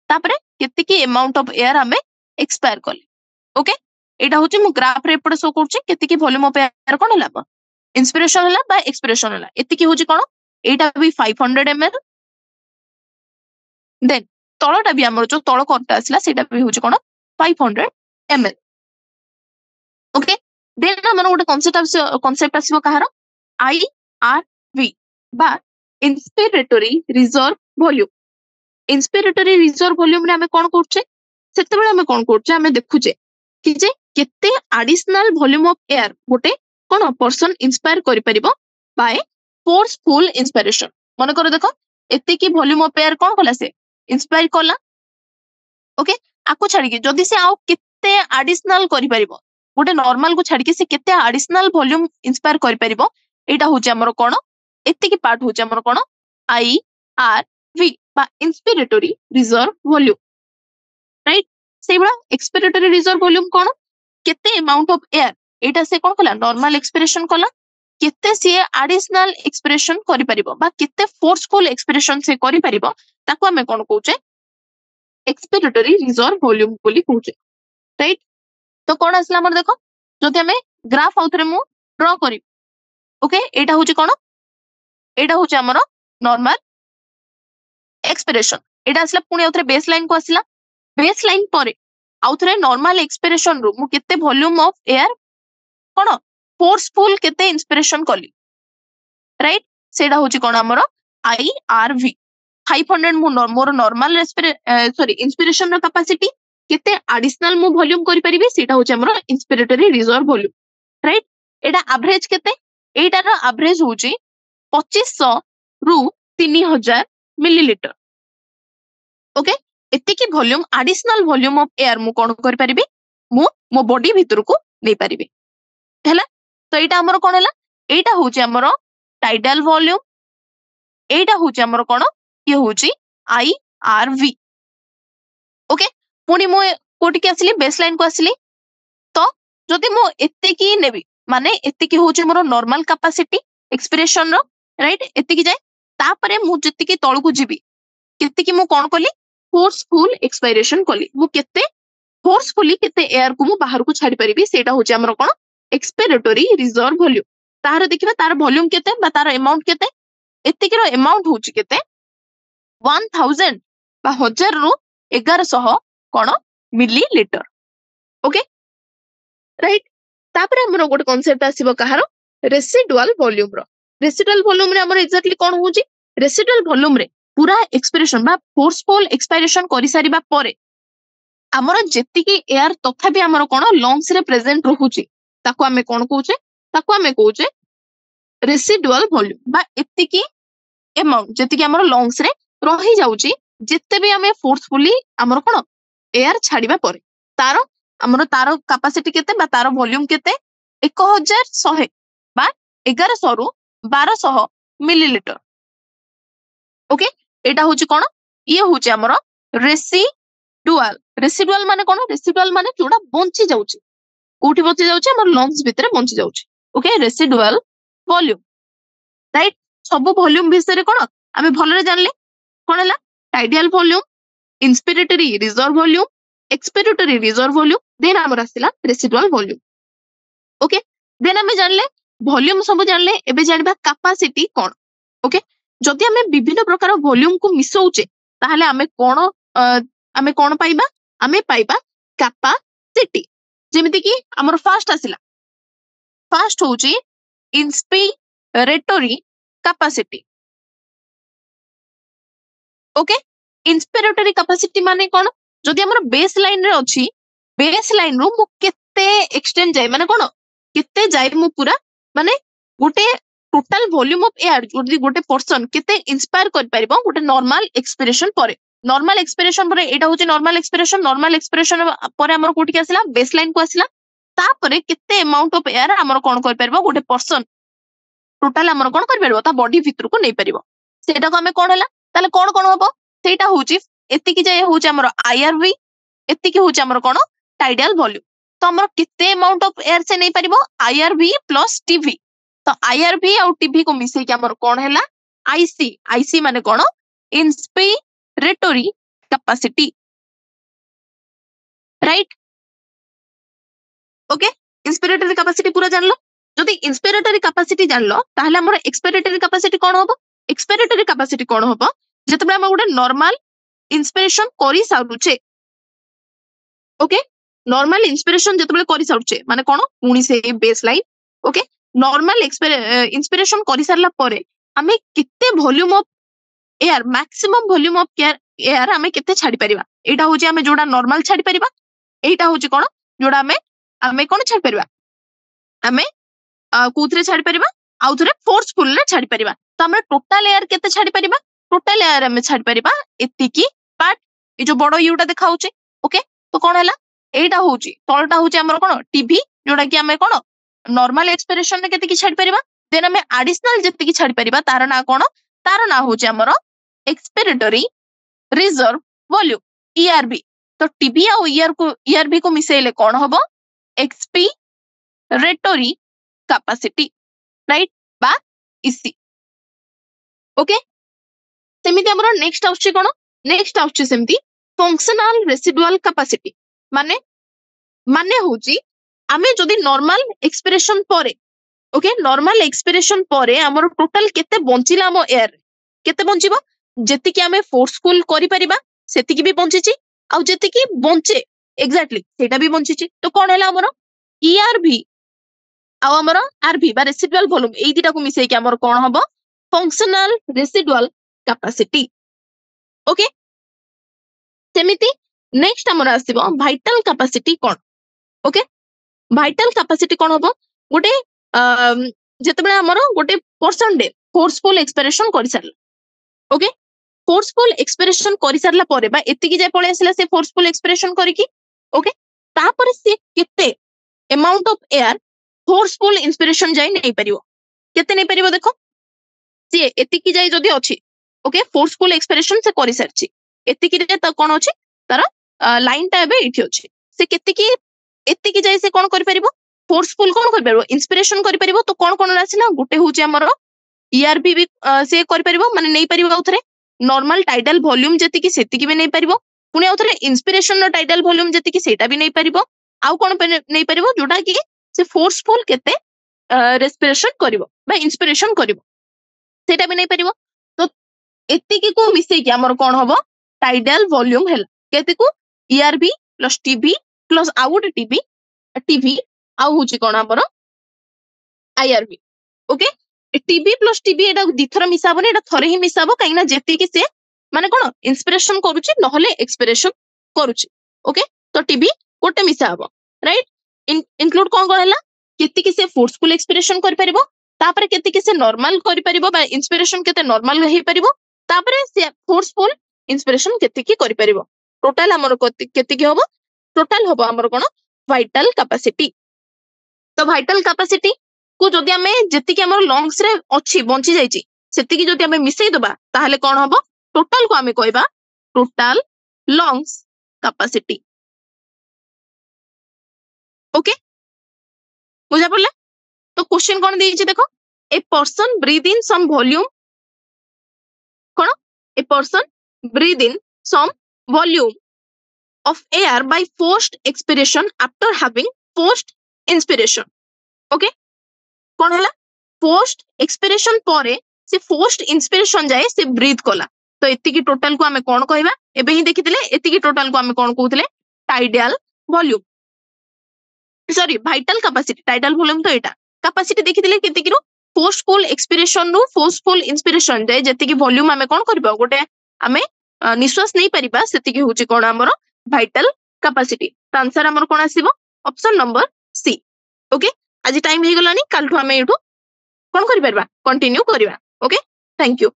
तापरे केतिकी अमाउंट ऑफ एयर हमें एक्सपायर करले ओके एटा होची मु ग्राफ रे एपडे शो करछि केतिकी वॉल्यूम ऑफ एयर कोन हला इंस्पिरेशन हला बा एक्सपिरेशन हला एतिकी होची कोन एटा भी 500 ml देन तळटा भी हमर जो तळ करता आसला सेटा भी होची कोन 500 ml ओके देन हमर गोटे कांसेप्ट आसीबो कहार IRV बा inspiratory reserve volume inspiratory reserve volume रे हमें कोन करछे सेते बेले हमें कोन करछे हमें देखुचे कि जे केते एडिशनल वॉल्यूम ऑफ एयर गोटे कोन पर्सन इंस्पायर करि परिबो बाय फोर्सफुल इंस्पिरेशन मन करो देखो एते की वॉल्यूम ऑफ एयर कोन कला से इंस्पायर कला ओके आको छाडी के जदी से आउ केते एडिशनल करि परिबो गोटे नॉर्मल को छाडी के से केते एडिशनल वॉल्यूम इंस्पायर करि परिबो एटा होचे हमर कोन एते की पार्ट होचे हमर कोन IRV बा इंस्पिरेटरी रिजर्व वॉल्यूम राइट सेबड़ा एक्सपिरेटरी रिजर्व वॉल्यूम कोन केते अमाउंट ऑफ एयर एटा से कोन कला नॉर्मल एक्सपिरेशन कला केते से एडिशनल एक्सप्रेशन करि परिबो बा केते फोर्सफुल एक्सप्रेशन से करि परिबो ताको हमें कोन कहउचे एक्सपिरेटरी रिजर्व वॉल्यूम बोली कहउचे राइट तो कोन असला हमर देखो जदि हमें ग्राफ आउथरे मु ड्रा करी ओके एटा होची कोन एटा होची हमर नॉर्मल एक्सपिरेशन एटा असला पुनी आउथरे बेसलाइन को असला बेसलाइन परे आउथरे नॉर्मल एक्सपिरेशन रु मु केते volume of air cone forceful केते इंस्पिरेशन कली राइट सेटा होची कोन हमर IRV 500 मु मोर नॉर्मल इंस्पिरेशन रो कैपेसिटी केते एडिशनल मु वॉल्यूम करि परिबे सेटा होची हमर इंस्पिरेटरी रिजर्व वॉल्यूम राइट एटा एवरेज केते एटा रो एवरेज होची 2500 रु 3000 मिलीलीटर ओके एते की volume additional volume of air मु कोन करि परिबे मु मो बॉडी भीतर को नै परिबे हैला तो एटा हमर कोन हैला एटा होची हमर टाइडल वॉल्यूम एटा होची हमर कोन ये होची IRV। ओके पुणी मु कोटी के आसिली बेसलाइन को आसिली तो जदि मु एतिकी नेबी माने एतिकी होचे मोर normal capacity expiration row right एतिकी जाय तापरे मु जतिकी तळकु जिबी केतिकी मु कोन कली फोर्सफुल एक्सपायरेशन कली मु केते फोर्सफुली केते एयर को मु बाहर को छाडी परिबी सेटा होचे हमर कोन एक्सपिरेटरी रिजर्व वॉल्यूम तार देखिबा तार वॉल्यूम केते बा तार अमाउंट केते एतिकी रो अमाउंट होची केते 1000 बा 1000 रु 1100 कोन मिलीलीटर। ओके राइट तापर हमर गोटे कांसेप्ट आसीबो कहारो रेसिडुअल वॉल्यूम रो रेसिडुअल वॉल्यूम रे हमर एक्जेक्टली कोन होची रेसिडुअल वॉल्यूम रे पूरा एक्सपिरेशन बा फोर्सफुल एक्सपायरेशन करि सारिबा परे हमर जेतिकी एयर तथापि हमर कोन लंग्स रे प्रेजेंट रहूची ताको हमें कोन कहूचे ताको हमें कहूचे रेसिडुअल वॉल्यूम बा एतिकी अमाउंट जेतिकी हमर लंग्स रे रही जाउची जेते भी हमें फोर्सफुली हमर कोन एयर छाड़ीबा परे तारो हमर तारो कैपेसिटी केते बा तारो वॉल्यूम केते 1100 बा 1100 रु 1200 मिलीलीटर। ओके एटा होची कोन ये होची हमर रेसिडुअल रेसिडुअल माने कोन रेसिडुअल माने जोडा बंची जाउची कोठी बंची जाउची हमर लंग्स भितरे बंची जाउची। ओके रेसिडुअल वॉल्यूम राइट सब वॉल्यूम विषय कोन हमें भलरे जानले कोन हला tidal volume inspiratory reserve volume expiratory reserve volume then हमर आसिला रेसिडुअल वॉल्यूम। ओके देन हमें जानले वॉल्यूम सब जानले एबे जानबा कैपेसिटी कोन। ओके जदि हमें विभिन्न प्रकार वॉल्यूम को मिसौचे ताहले हमें कोन पाइबा हमें पाइबा कैपेसिटी जेमिति कि हमर फर्स्ट आसिला फर्स्ट होची inspiratory capacity. Okay inspiratory capacity माने कोन जदि हमर बेस लाइन रे अछि बेस लाइन रो मु केते एक्सटेंड जाय माने कोन केते जाय मु पूरा माने गोटे टोटल वॉल्यूम ऑफ एयर जदि गोटे पर्सन केते इंस्पायर कर परिबो गोटे नॉर्मल एक्सपिरेशन परे नॉर्मल एक्सपिरेशन परे एटा होची नॉर्मल एक्सपिरेशन परे हमर कोठी के आसिला बेस लाइन को आसिला तापरे केते अमाउंट ऑफ एयर हमर कोन कर परिबो गोटे पर्सन टोटल हमर कोन कर परिबो ता बॉडी भीतर को नै परिबो सेटा को हमें कोन हला ताले कोन कोन होबो सेटा होची एतिकी जाय होची हमर आईआरवी एतिकी होची हमर कोन टाइडियल वॉल्यूम तो हमर किते अमाउंट ऑफ एयर से नै परिबो आईआरवी प्लस टीवी तो आईआरवी और टीवी को मिसे के हमर कोन हला आईसी आईसी माने कोन inspiratory capacity right. Okay inspiratory capacity पूरा जानलो जदि इंस्पिरेटरी कैपेसिटी जानलो ताहले हमर एक्सपिरेटरी कैपेसिटी कोन होबो एक्सपिरेटरी कैपेसिटी कोन होबो जतबे हम गोटे नॉर्मल इंस्पिरेशन करि सारुचे। ओके नॉर्मल इंस्पिरेशन जतबे करि सारुचे माने कोन पुनी से base line. Okay normal inspiration करि सारला परे हमें किते volume of air maximum volume of air हमें किते छाडी परिबा एटा होची हमें जोडा नॉर्मल छाडी परिबा एटा होची कोन जोडा हमें कोन छाडी परिबा हमें कोथरे छाडी परिबा आउ थरे फोर्सफुल ले छाडी परिबा तो हमें टोटल एयर केते छाडी परिबा टोटल एयर हमें छाडी परिबा एतिकी पार्ट ए जो बडो यूटा देखाउचे। ओके तो कोन हला एटा होची तळटा होची हमर कोन टीवी जोडा कि हमें कोन नॉर्मल एक्सपिरेशन ने केते की छाडी परिबा देन हमें एडिशनल जति की छाडी परिबा तार ना कोन तार ना होची हमर एक्सपिरेटरी रिजर्व वॉल्यूम ईआरवी तो टीवी और ईआरवी को मिसेले कोन होबो एक्सपिरेटरी कैपेसिटी राइट बा इसी। ओके सेमिति हमर नेक्स्ट आउची कोन नेक्स्ट आउची सेमिति फंक्शनल रेसिडुअल कैपेसिटी माने माने होची आमे जदि नॉर्मल एक्सपिरेशन परे ओके नॉर्मल एक्सपिरेशन परे हमर टोटल केते बंचिला हम एयर केते बंचिबो जेति कि आमे फोर्सफुल करि परिबा सेति कि भी बंचिची आ जेति कि बंचे एग्जैक्टली सेटा भी बंचिची तो कोन हला हमर ईआरवी आ हमर आरवी बा रेसिडुअल वॉल्यूम एई दिटा को मिसेई कि हमर कोन हबो फंक्शनल रेसिडुअल कैपेसिटी। ओके सेमिति नेक्स्ट हमर आसीबो वाइटल कैपेसिटी कोन। ओके वाइटल कैपेसिटी कोन हबो गोटे जेतबे हमर गोटे पर्सन डे फोर्सफुल एक्सपिरेशन करि सारला। ओके फोर्सफुल एक्सपिरेशन करि सारला परे बा एतिकी जाय पळे आसिला से फोर्सफुल एक्सपिरेशन करि कि ओके तापर से केते amount of air forceful inspiration जाय नै परिबो केते नै परिबो देखो सी एतिकी जाय जदी अछि ओके फोर्सफुल एक्सपिरेशन से करि सारछि एतिकी रे त कोन अछि तार लाइन टा एबे इठी अछि से केतिकी एतिकी जाय से कोन करि परिबो फोर्सफुल कोन करि परिबो इंस्पिरेशन करि परिबो तो कोन राशि ना गुटे होछि हमर ईआरबी भी से करि परिबो माने नै परिबो आउथरे नॉर्मल टाइडल वॉल्यूम जतिकी सेतिकी भी नै परिबो पुनी आउथरे इंस्पिरेशन नो टाइडल वॉल्यूम जतिकी सेटा भी नै परिबो आउ कोन नै परिबो जोटा की से फोर्सफुल केते रेस्पिरेशन करिवो बा इंस्पिरेशन करिवो सेटा भी नै परिबो तो एतिकी को मिसे कि हमर कोन हबो टाइडल वॉल्यूम हेला केते को ERB plus TB plus out TB TV आउ होची कोन हमर IRB okay TB plus TB एटा दिथर मिसाबो ने एटा थरे ही मिसाबो काइना जेतिकी से माने कोन इंस्पिरेशन करूची नहले एक्सपिरेशन करूची ओके तो टीबी गोटे मिसाबो राइट इंक्लूड कोन कोन हला केतिकी से फोर्सफुल एक्सपिरेशन कर परिबो तापरे केतिकी से नॉर्मल कर परिबो बा इंस्पिरेशन केते नॉर्मल हे परिबो तापरे से फोर्सफुल इंस्पिरेशन केतिकी कर परिबो टोटल हमर केतिकी होबो टोटल होबो हमर कोन वाइटल कैपेसिटी तो वाइटल कैपेसिटी को जदि हमें जेतिकी हमर लंग्स रे अछि बंची जाईची सेतिकी जदि हमें मिसई दबा ताहले कोन होबो टोटल को हमें कहबा टोटल लंग्स कैपेसिटी ओके बुझा पड़ला तो क्वेश्चन कोन देइची देखो a person breathe in some volume कोन a person breathe in some volume of air by forced expiration after having forced inspiration okay कोन हला forced expiration परे से forced inspiration जाए से breathe कला तो एतिकी टोटल को हमें कोन कहबा एबे ही देखिथिले एतिकी टोटल को हमें कोन कहउथिले tidal volume sorry vital capacity tidal volume तो एटा कैपेसिटी देखिथिले केतिकी रो फोर्सफुल एक्सपिरेशन रो फोर्सफुल इंस्पिरेशन जाए जेतिकी वॉल्यूम हमें कोन करबा गोटे हमें निश्वास नहीं परिबा सेतिकी होची कोन हमरो vital capacity आंसर हमर कोन आसीबो ऑप्शन नंबर सी ओके आज टाइम हे गलानी काल ठो हमें एठो कोन करि परबा कंटिन्यू करबा ओके थैंक यू।